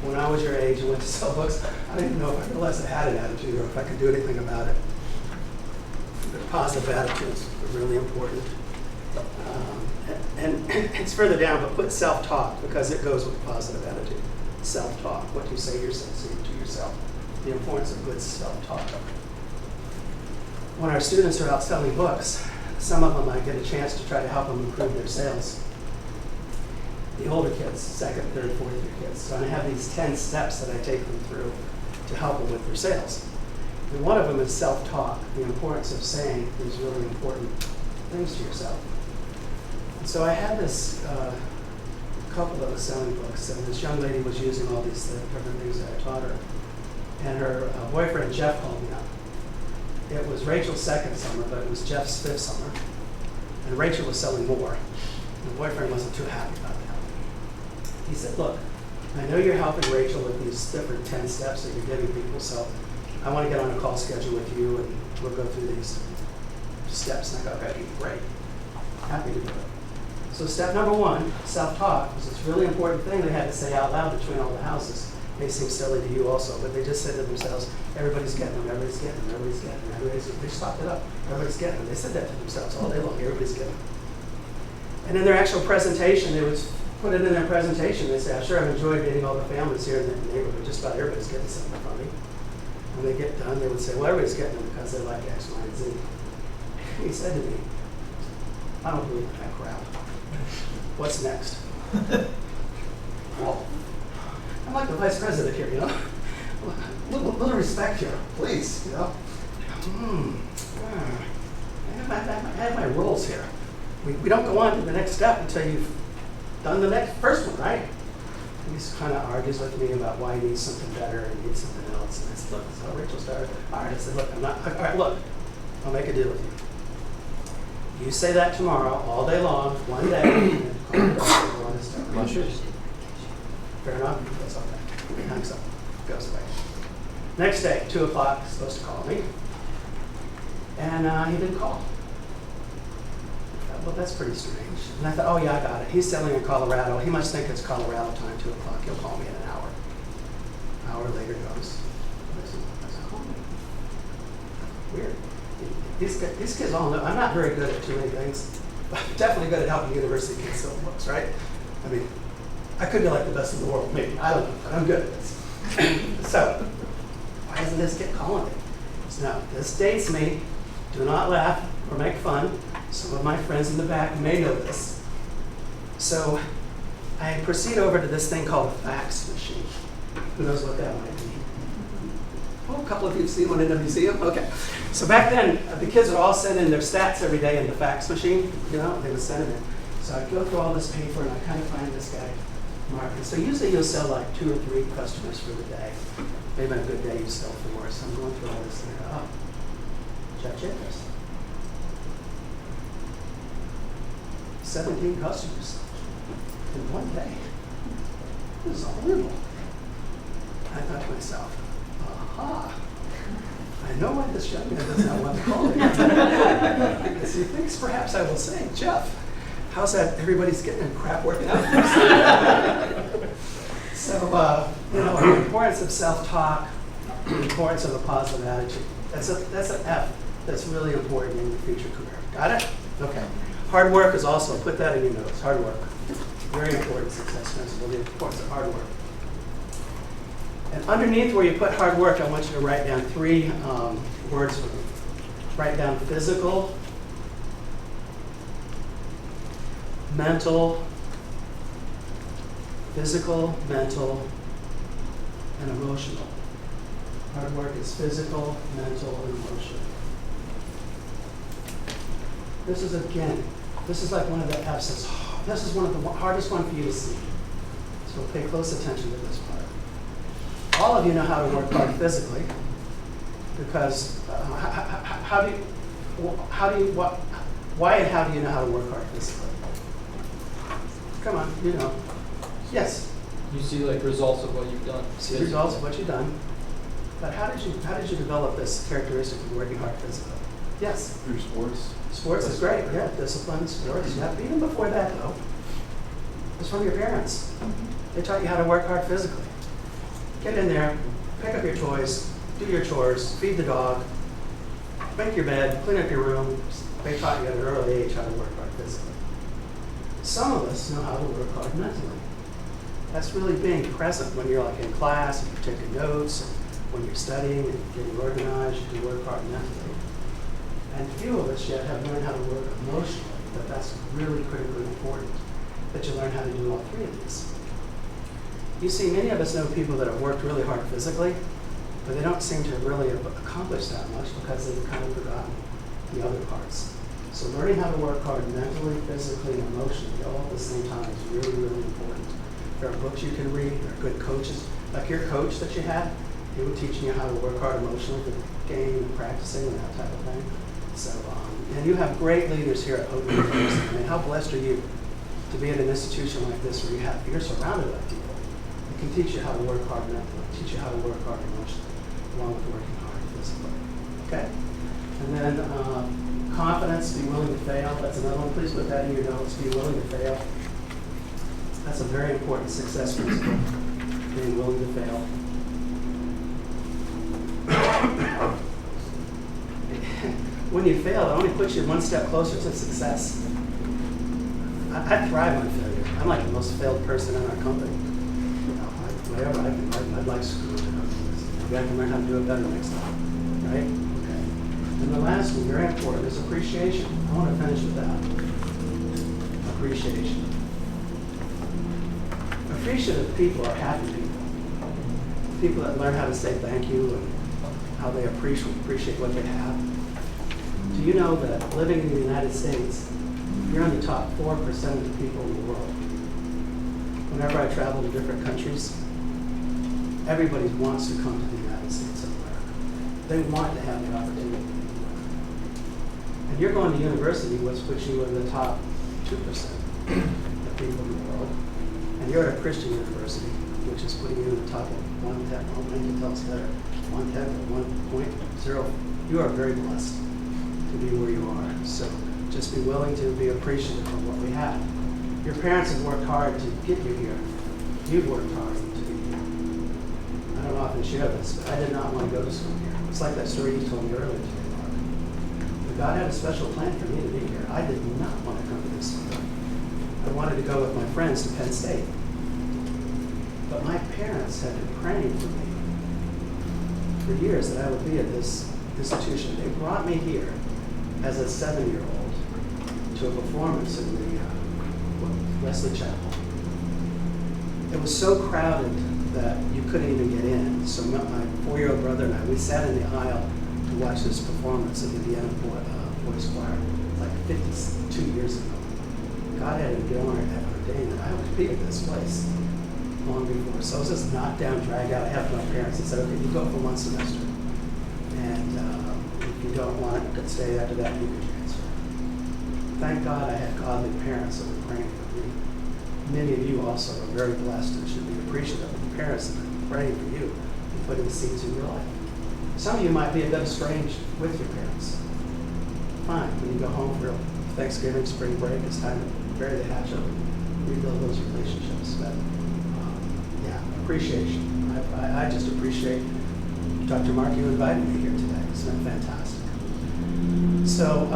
When I was your age and went to sell books, I didn't know if I realized I had an attitude or if I could do anything about it. But positive attitudes are really important. And it's further down, but put self-talk because it goes with positive attitude. Self-talk, what you say to yourself. The importance of good self-talk. When our students are out selling books, some of them I get a chance to try to help them improve their sales. The older kids, second, third, fourth year kids. So I have these 10 steps that I take them through to help them with their sales. And one of them is self-talk, the importance of saying these really important things to yourself. And so I had this couple that was selling books, and this young lady was using all these different things that I taught her. And her boyfriend, Jeff, called me up. It was Rachel's second summer, but it was Jeff's fifth summer. And Rachel was selling more. The boyfriend wasn't too happy about that. He said, look, I know you're helping Rachel with these different 10 steps that you're giving people, so I want to get on a call schedule with you, and we'll go through these steps. And I go, okay, great. Happy to do it. So step number 1, self-talk, was this really important thing they had to say out loud between all the houses. May seem silly to you also, but they just said to themselves, everybody's getting them, everybody's getting them, everybody's getting them, they stopped it up, everybody's getting them. They said that to themselves all day long, everybody's getting them. And in their actual presentation, they would put it in their presentation. They say, I'm sure I've enjoyed meeting all the families here in the neighborhood. Just about everybody's getting something from me. When they get done, they would say, well, everybody's getting them because they like X, Y, and Z. He said to me, I don't believe in that crap. What's next? Well, I'm like the vice president here, you know? Little respect here, please, you know? I have my rules here. We don't go on to the next step until you've done the first one, right? He kind of argues with me about why he needs something better and needs something else. And I said, look, so Rachel started. All right, I said, look, all right, look, I'll make a deal with you. You say that tomorrow, all day long, one day, and then call me back and start. Fair enough? That's okay. Hangs up. Goes away. Next day, 2 o'clock, he's supposed to call me. And he didn't call. Well, that's pretty strange. And I thought, oh yeah, I got it. He's selling in Colorado. He must think it's Colorado time, 2 o'clock. He'll call me in an hour. An hour later goes. I said, call me. Weird. These kids all know. I'm not very good at too many things. But I'm definitely good at helping university kids sell books, right? I mean, I could be like the best in the world, maybe. I don't know, but I'm good at this. So, why doesn't this kid calling me? Now, this dates me. Do not laugh or make fun. Some of my friends in the back may know this. So I proceed over to this thing called a fax machine. Who knows what that might be? Oh, a couple of you have seen one in a museum? Okay. So back then, the kids would all send in their stats every day in the fax machine. You know, they would send it in. So I'd go through all this paper and I kind of find this guy, Mark. And so usually you'll sell like 2 or 3 customers for the day. Maybe on a good day you sell 4. So I'm going through all this and I go, oh, check this. 17 customers in one day. This is unbelievable. I thought to myself, aha, I know why this young man does not want to call me. Because he thinks perhaps I will say, Jeff, how's that everybody's getting crap working out? So, the importance of self-talk, the importance of a positive attitude. That's an F that's really important in your future career. Got it? Okay. Hard work is also, put that in your notes, hard work. Very important success principle, the importance of hard work. And underneath where you put hard work, I want you to write down 3 words for me. Write down physical, mental, and emotional. Hard work is physical, mental, and emotional. This is like one of the F's. This is one of the hardest one for you to see. So pay close attention to this part. All of you know how to work hard physically, because why and how do you know how to work hard physically? Come on, you know. Yes. You see like results of what you've done. See results of what you've done. But how did you develop this characteristic of working hard physically? Yes. Through sports. Sports is great, yeah. Discipline, sports, yeah. Even before that, though, it was from your parents. They taught you how to work hard physically. Get in there, pick up your toys, do your chores, feed the dog, make your bed, clean up your room. They taught you at an early age how to work hard physically. Some of us know how to work hard mentally. That's really being present when you're like in class and you're taking notes, and when you're studying and getting organized, you can work hard mentally. And few of us yet have learned how to work emotionally, but that's really critically important, that you learn how to do all 3 of these. You see, many of us know people that have worked really hard physically, but they don't seem to really have accomplished that much because they've kind of forgotten the other parts. So learning how to work hard mentally, physically, and emotionally all at the same time is really, really important. There are books you can read, there are good coaches. Like your coach that you had, he was teaching you how to work hard emotionally for the game and practicing and that type of thing. So, and you have great leaders here at Houghton University. I mean, how blessed are you to be at an institution like this where you're surrounded by people who can teach you how to work hard mentally, teach you how to work hard emotionally, along with working hard physically. Okay? And then confidence, be willing to fail. That's another one. Please put that in your notes, be willing to fail. That's a very important success principle, being willing to fail. When you fail, it only puts you one step closer to success. I thrive on failure. I'm like the most failed person in our company. Whatever I'd like to screw it up. Maybe I can learn how to do it better next time, right? Okay. And the last one, very important, is appreciation. I want to finish with that. Appreciation. Appreciative people are happy people. People that learn how to say thank you and how they appreciate what they have. Do you know that living in the United States, you're in the top 4% of the people in the world? Whenever I travel to different countries, everybody wants to come to the United States of America. They want to have the opportunity to work. And you're going to university, which puts you in the top 2% of people in the world. And you're at a Christian university, which is putting you in the top of 1/10, oh, I can tell us better, 1/10 or 1.0. You are very blessed to be where you are. So just be willing to be appreciative of what we have. Your parents have worked hard to get you here. You've worked hard to be here. I don't often share this, but I did not want to go to school here. It's like that story you told me earlier today, Mark. But God had a special plan for me to be here. I did not want to come to this school. I wanted to go with my friends to Penn State. But my parents had been praying for me for years that I would be at this institution. They brought me here as a 7-year-old to a performance in the Wesley Chapel. It was so crowded that you couldn't even get in. So my 4-year-old brother and I, we sat in the aisle to watch this performance of the Indiana Boys Choir like 52 years ago. God had ordained that I would be at this place long before. So it was this knockdown, drag out. I have my parents that said, okay, you go for 1 semester. And if you don't want to stay after that, you can transfer. Thank God I had godly parents that were praying for me. Many of you also are very blessed and should be appreciative of the parents that are praying for you and putting the seeds in your life. Some of you might be a bit estranged with your parents. Fine, when you go home for Thanksgiving, spring break, it's time to bury the hatchet and rebuild those relationships. But yeah, appreciation. I just appreciate Dr. Mark, you invited me here today. It's been fantastic. So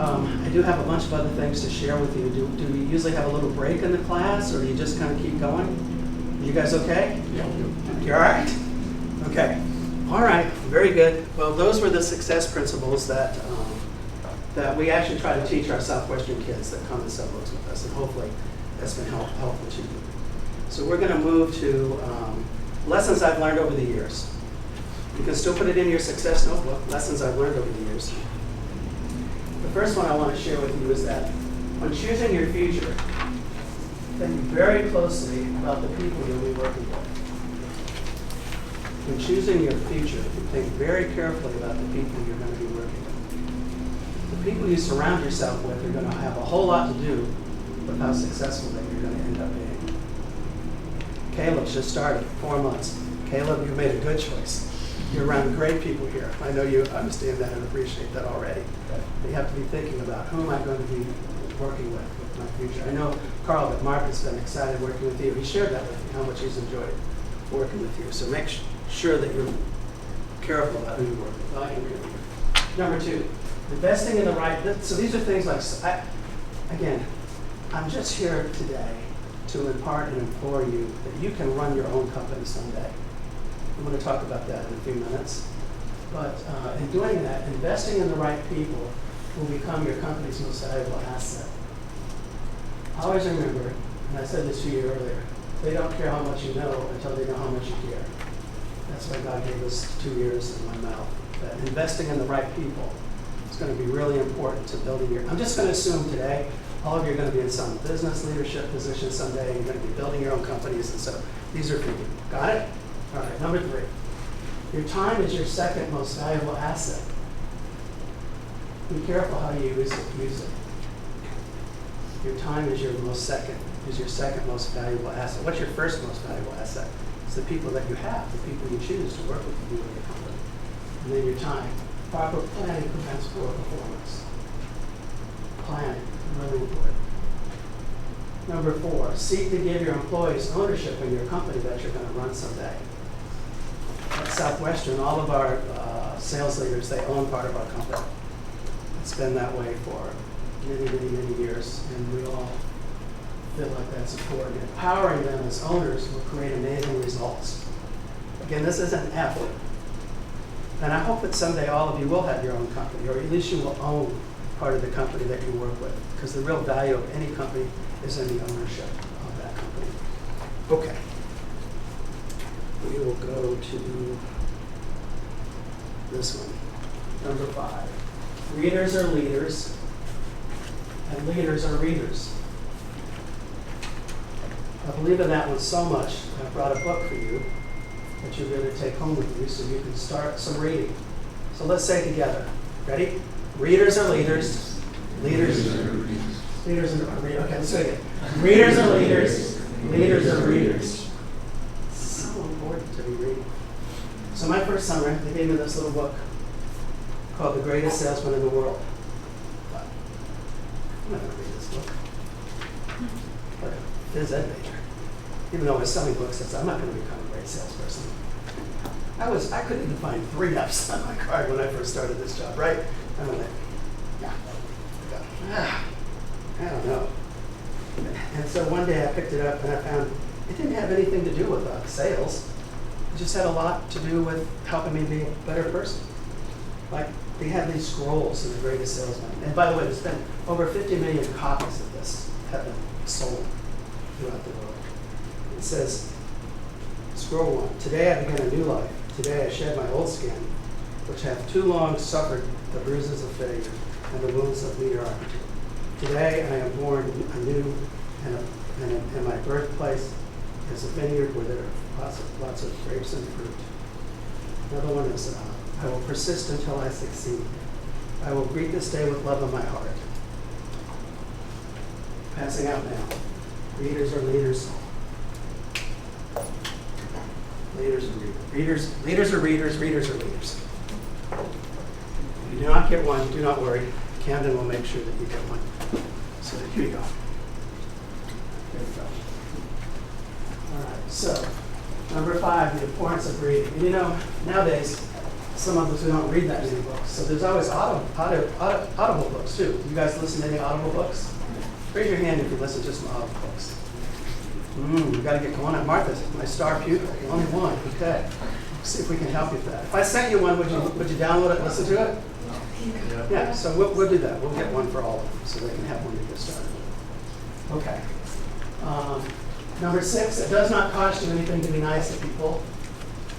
I do have a bunch of other things to share with you. Do we usually have a little break in the class, or do you just kind of keep going? Are you guys okay? Yeah. You all right? Okay. All right. Very good. Well, those were the success principles that we actually try to teach our Southwestern kids that come to sell books with us, and hopefully that's been helpful to you. So we're going to move to lessons I've learned over the years. You can still put it in your success notebook, lessons I've learned over the years. The first one I want to share with you is that when choosing your future, think very closely about the people you'll be working with. When choosing your future, think very carefully about the people you're going to be working with. The people you surround yourself with are going to have a whole lot to do with how successful that you're going to end up being. Caleb's just started 4 months. Caleb, you made a good choice. You're around great people here. I know you understand that and appreciate that already. But you have to be thinking about who am I going to be working with my future. I know, Carl, that Mark has been excited working with you. He shared that with me, how much he's enjoyed working with you. So make sure that you're careful about who you work with. I agree with you. Number 2, investing in the right, so these are things like, again, I'm just here today to impart and implore you that you can run your own company someday. I'm going to talk about that in a few minutes. But in doing that, investing in the right people will become your company's most valuable asset. Always remember, and I said this to you earlier, they don't care how much you know until they know how much you care. That's why God gave us 2 ears and 1 mouth. That investing in the right people is going to be really important to building your, I'm just going to assume today, all of you are going to be in some business leadership position someday. You're going to be building your own companies, and so these are for you. Got it? All right, number 3. Your time is your second most valuable asset. Be careful how you use it. Your time is your second most valuable asset. What's your first most valuable asset? It's the people that you have, the people you choose to work with you in your company. And then your time. Proper planning prevents poor performance. Planning, really important. Number 4, seek to give your employees ownership in your company that you're going to run someday. At Southwestern, all of our sales leaders, they own part of our company. It's been that way for many years, and we all feel like that's important. Empowering them as owners will create amazing results. Again, this is an effort. And I hope that someday all of you will have your own company, or at least you will own part of the company that you work with, because the real value of any company is in the ownership of that company. Okay. We will go to this one, number 5. Readers are leaders, and leaders are readers. I believe in that one so much, I brought a book for you that you're going to take home with you so you can start some reading. So let's say together. Ready? Readers are leaders. Leaders are readers. Leaders are readers. Okay, let's do it again. Readers are leaders. Leaders are readers. It's so important to be reading. So my first summer, they gave me this little book called The Greatest Salesman in the World. I'm not going to read this book. Like a phys ed major. Even though I was selling books, I said, I'm not going to become a great salesperson. I couldn't even find 3 F's on my card when I first started this job, right? I went like, I don't know. And so one day I picked it up and I found it didn't have anything to do with sales. It just had a lot to do with helping me be a better person. Like, they have these scrolls of The Greatest Salesman. And by the way, there's been over 50 million copies of this have been sold throughout the world. It says, scroll 1, today I begin a new life. Today I shed my old skin, which hath too long suffered the bruises of failure and the wounds of mediocrity. Today I am born anew, and my birthplace is a vineyard where there are lots of grapes and fruit. Another one is, I will persist until I succeed. I will greet this day with love in my heart. Passing out now. Readers are leaders. Leaders are readers. Leaders are readers. Readers are leaders. If you do not get one, do not worry. Camden will make sure that you get one. So here you go. There you go. All right. So number 5, the importance of reading. And you know, nowadays, some of us who don't read that many books. So there's always audible books too. You guys listen to any audible books? Raise your hand if you listen to some audible books. You got to get going on. Martha's my star pupil. The only one. Okay. Let's see if we can help you with that. If I sent you one, would you download it and listen to it? Yeah. So we'll do that. We'll get one for all of them so they can have one to get started with. Okay. Number 6, it does not cost you anything to be nice to people.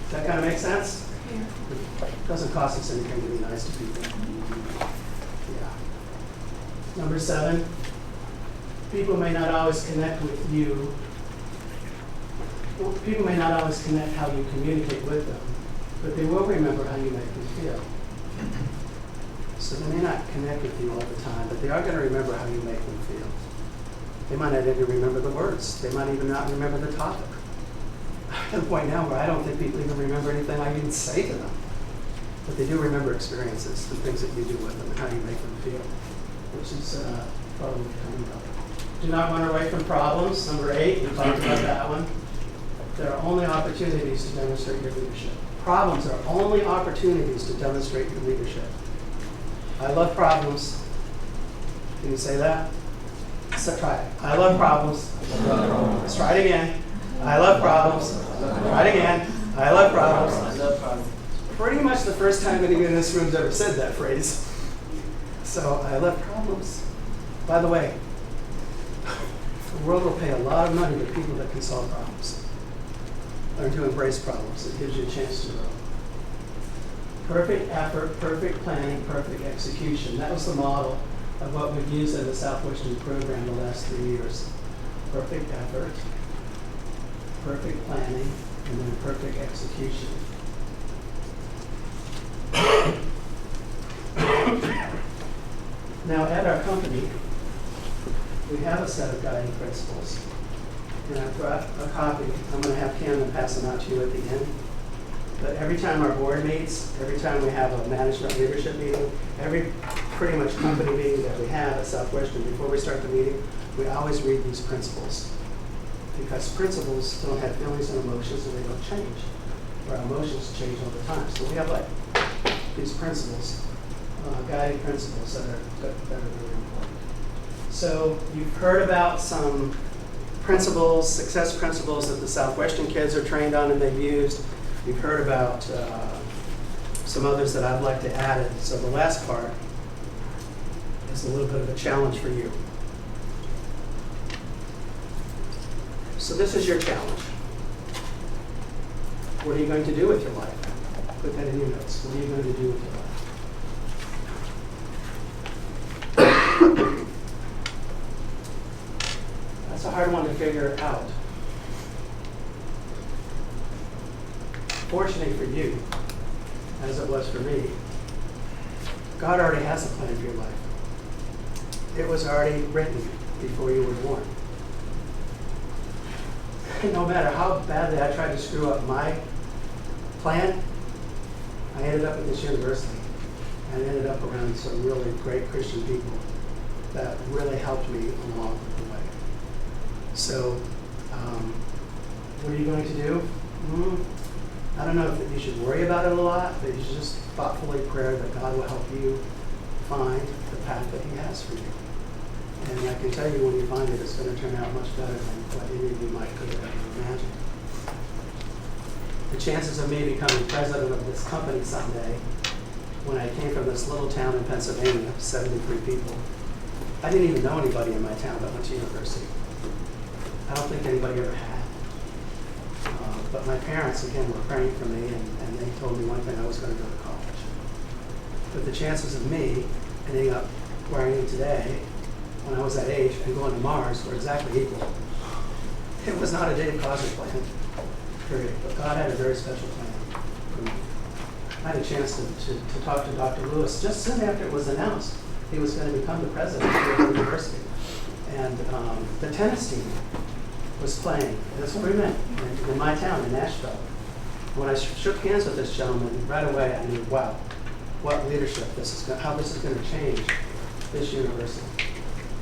Does that kind of make sense? It doesn't cost us anything to be nice to people. Yeah. Number 7, people may not always connect with you. Well, people may not always connect how you communicate with them, but they will remember how you make them feel. So they may not connect with you all the time, but they are going to remember how you make them feel. They might not even remember the words. They might even not remember the topic. I'm to the point now where I don't think people even remember anything I even say to them. But they do remember experiences, the things that you do with them, and how you make them feel, which is probably coming up. Do not run away from problems. Number 8, we talked about that one. There are only opportunities to demonstrate your leadership. Problems are only opportunities to demonstrate your leadership. I love problems. Can you say that? So try it. I love problems. Let's try it again. I love problems. Try it again. I love problems. Pretty much the first time anyone in this room's ever said that phrase. So I love problems. By the way, the world will pay a lot of money to people that can solve problems. learn to embrace problems. It gives you a chance to grow. Perfect effort, perfect planning, perfect execution. That was the model of what we've used in the Southwestern program the last 3 years. Perfect effort, perfect planning, and then perfect execution. Now, at our company, we have a set of guiding principles. And I've brought a copy. I'm going to have Camden pass them out to you at the end. But every time our board meets, every time we have a management leadership meeting, every pretty much company meeting that we have at Southwestern, before we start the meeting, we always read these principles. Because principles don't have feelings and emotions, and they don't change. Our emotions change all the time. So we have like these principles, guiding principles that are really important. So you've heard about some principles, success principles that the Southwestern kids are trained on and they've used. You've heard about some others that I'd like to add in. So the last part is a little bit of a challenge for you. So this is your challenge. What are you going to do with your life? Put that in your notes. What are you going to do with your life? That's a hard one to figure out. Fortunately for you, as it was for me, God already has a plan for your life. It was already written before you were born. And no matter how badly I tried to screw up my plan, I ended up at this university and ended up around some really great Christian people that really helped me along the way. So, what are you going to do? I don't know if you should worry about it a lot, but you should just thoughtfully pray that God will help you find the path that He has for you. And I can tell you when you find it, it's going to turn out much better than what any of you might could have ever imagined. The chances of me becoming president of this company someday, when I came from this little town in Pennsylvania, 73 people, I didn't even know anybody in my town that went to university. I don't think anybody ever had. But my parents, again, were praying for me, and they told me one thing, I was going to go to college. But the chances of me ending up where I am today, when I was that age, and going to Mars were exactly equal. It was not a Dave Cosby plan, period. But God had a very special plan for me. I had a chance to talk to Dr. Lewis just soon after it was announced he was going to become the president of the university. And the tennis team was playing. That's what we meant in my town, in Nashville. When I shook hands with this gentleman, right away I knew, wow, what leadership how this is going to change this university.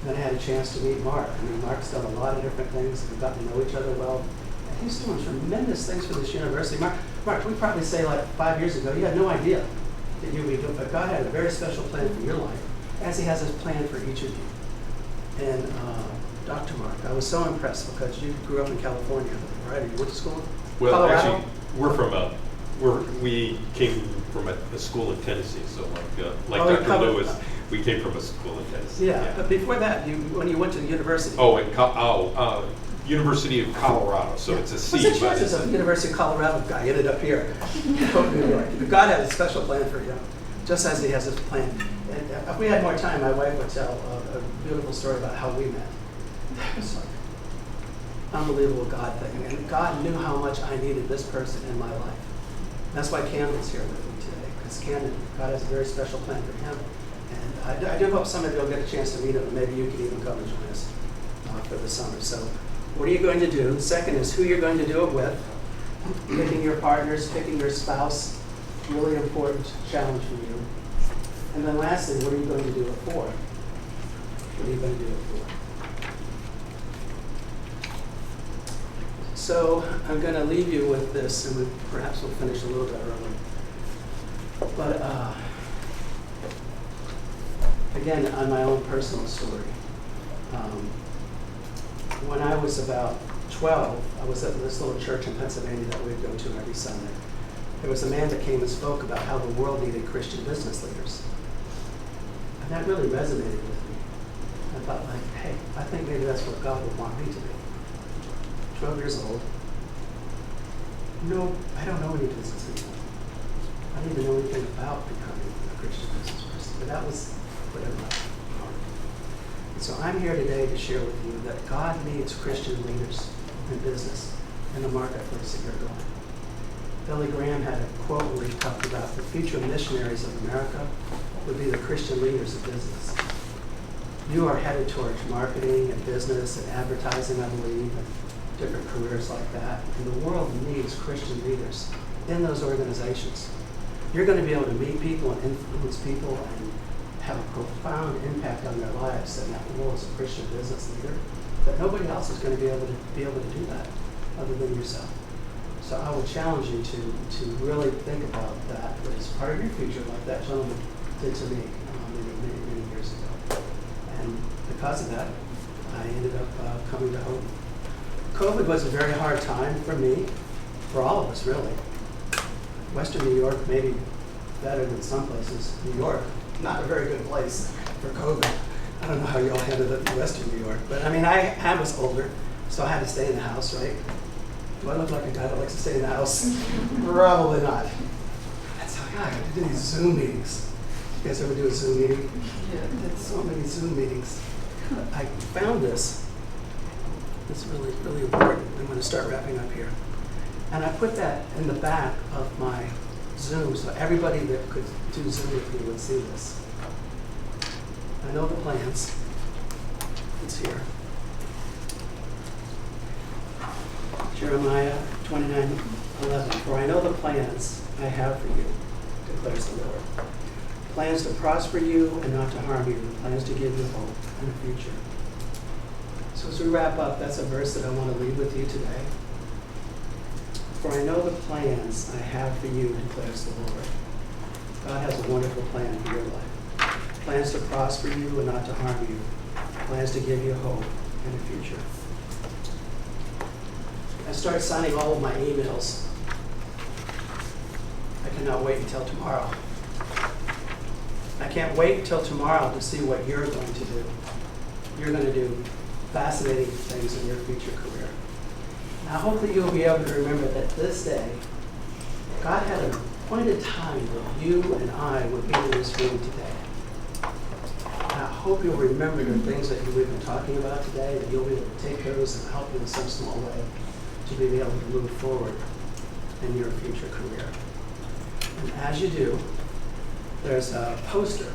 And then I had a chance to meet Mark. I mean, Mark's done a lot of different things. We've gotten to know each other well. And he's doing tremendous things for this university. Mark, we probably say like 5 years ago, you had no idea that you would be doing, but God had a very special plan for your life, as He has His plan for each of you. And Dr. Mark, I was so impressed because you grew up in California, right? You went to school? Well, Colorado? actually, we came from a school in Tennessee, so like Oh, Dr. Lewis, we came from a school in Tennessee. Yeah, but before that, when you went to the university. Oh, University of Colorado, so it's a C. What's the chances of the University of Colorado guy ended up here in New York? God had a special plan for you, just as He has His plan. And if we had more time, my wife would tell a beautiful story about how we met. It was like unbelievable God thing. And God knew how much I needed this person in my life. That's why Camden's here with me today, because God has a very special plan for him. And I do hope some of you will get a chance to meet him, and maybe you can even come and join us for the summer. So what are you going to do? The second is who you're going to do it with. Picking your partners, picking your spouse, really important challenge for you. And then lastly, what are you going to do it for? What are you going to do it for? So I'm going to leave you with this, and perhaps we'll finish a little bit early. But again, on my own personal story. When I was about 12, I was at this little church in Pennsylvania that we'd go to every Sunday. There was a man that came and spoke about how the world needed Christian business leaders. And that really resonated with me. I thought, like, hey, I think maybe that's what God would want me to be. 12 years old. I don't know any business anymore. I didn't even know anything about becoming a Christian business person, but that was put in my heart. And so I'm here today to share with you that God needs Christian leaders in business in the marketplace that you're going. Billy Graham had a quote where he talked about the future missionaries of America would be the Christian leaders of business. You are headed towards marketing and business and advertising, I believe, and different careers like that. And the world needs Christian leaders in those organizations. You're going to be able to meet people and influence people and have a profound impact on their lives and that role as a Christian business leader that nobody else is going to be able to do that other than yourself. So I would challenge you to really think about that as part of your future, like that gentleman did to me many years ago. And because of that, I ended up coming to Houghton. COVID was a very hard time for me, for all of us really. Western New York may be better than some places. New York, not a very good place for COVID. I don't know how y'all handled it in Western New York, but I mean, I was older, so I had to stay in the house, right? Do I look like a guy that likes to stay in the house? Probably not. That's how I got to do these Zoom meetings. You guys ever do a Zoom meeting? Yeah, I did so many Zoom meetings. I found this. It's really, really important. I'm going to start wrapping up here. And I put that in the back of my Zoom so everybody that could do Zoom with me would see this. I know the plans. It's here. Jeremiah 29:11. For I know the plans I have for you, declares the Lord. Plans to prosper you and not to harm you. Plans to give you hope and a future. So as we wrap up, that's a verse that I want to leave with you today. For I know the plans I have for you, declares the Lord. God has a wonderful plan for your life. Plans to prosper you and not to harm you. Plans to give you hope and a future. I started signing all of my emails. I cannot wait until tomorrow. I can't wait until tomorrow to see what you're going to do. You're going to do fascinating things in your future career. And I hope that you'll be able to remember that this day, God had an appointed time that you and I would be in this room today. And I hope you'll remember the things that we've been talking about today, that you'll be able to take those and help in some small way to be able to move forward in your future career. And as you do, there's a poster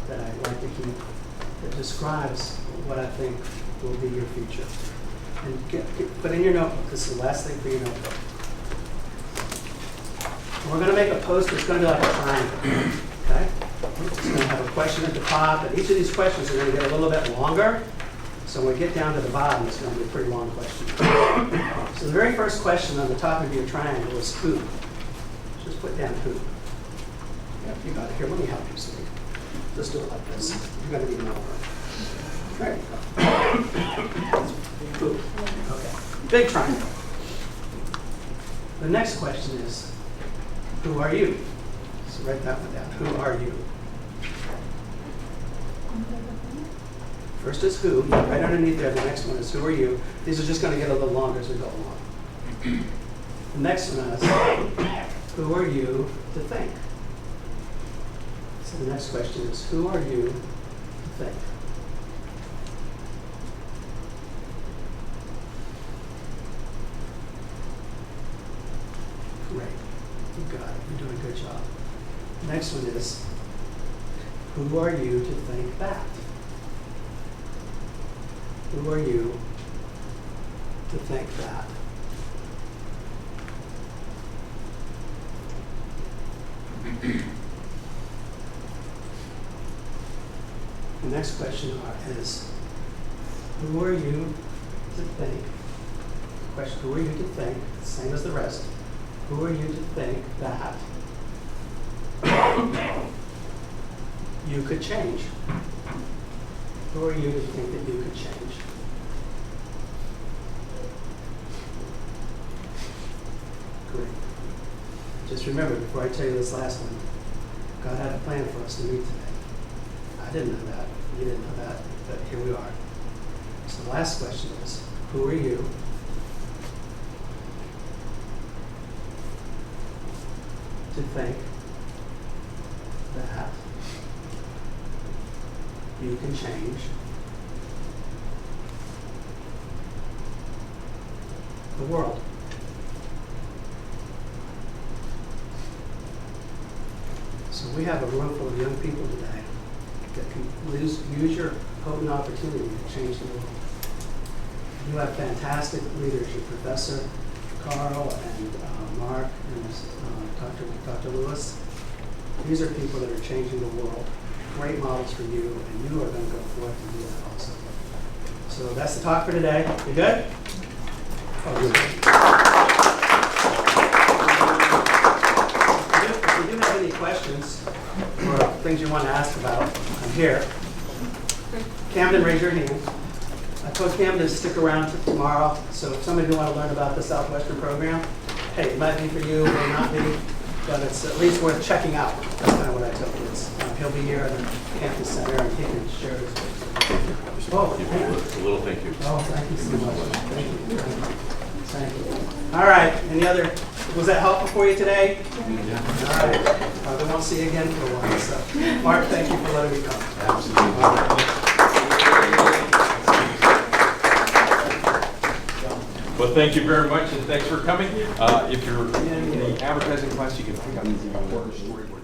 that I'd like to keep that describes what I think will be your future. And put in your notebook. This is the last thing for your notebook. And we're going to make a poster. It's going to be like a triangle. Okay? It's going to have a question at the top, and each of these questions are going to get a little bit longer. So when we get down to the bottom, it's going to be a pretty long question. So the very first question on the top of your triangle is who. Just put down who. Yep, you got it. Here, let me help you, sweetie. Just do it like this. You're going to be more. There you go. Who. Okay. Big triangle. The next question is, who are you? So write that one down. Who are you? First is who. Right underneath there, the next one is who are you? These are just going to get a little longer as we go along. The next one is who are you to think? So the next question is who are you to think? Great. You got it. You're doing a good job. The next one is who are you to think that? Who are you to think that? The next question is, who are you to think? Question, who are you to think, same as the rest, who are you to think that you could change? Who are you to think that you could change? Great. Just remember, before I tell you this last one, God had a plan for us to meet today. I didn't know that. You didn't know that. But here we are. So the last question is, who are you to think that you can change the world. So we have a room full of young people today that can use your Houghton opportunity to change the world. You have fantastic leaders, your Professor Carl and Mark and Dr. Lewis. These are people that are changing the world. Great models for you, and you are going to go forth and do that also. So that's the talk for today. You good? Oh, good. If you do have any questions or things you want to ask about, I'm here. Camden, raise your hand. I told Camden to stick around for tomorrow, so if somebody who want to learn about the Southwestern program, hey, it might be for you, it may not be, but it's at least worth checking out. That's kind of what I tell kids. He'll be here at the campus center and he can share his experience. Oh, A little thank you. oh, thank you so much. Thank you. All right, any other, was that helpful for you today? Yeah. All right, I won't see you again for a while, so. Mark, thank you for letting me come. Absolutely. Well, thank you very much, and thanks for coming. If you're in the advertising class, you can pick up the storyboard.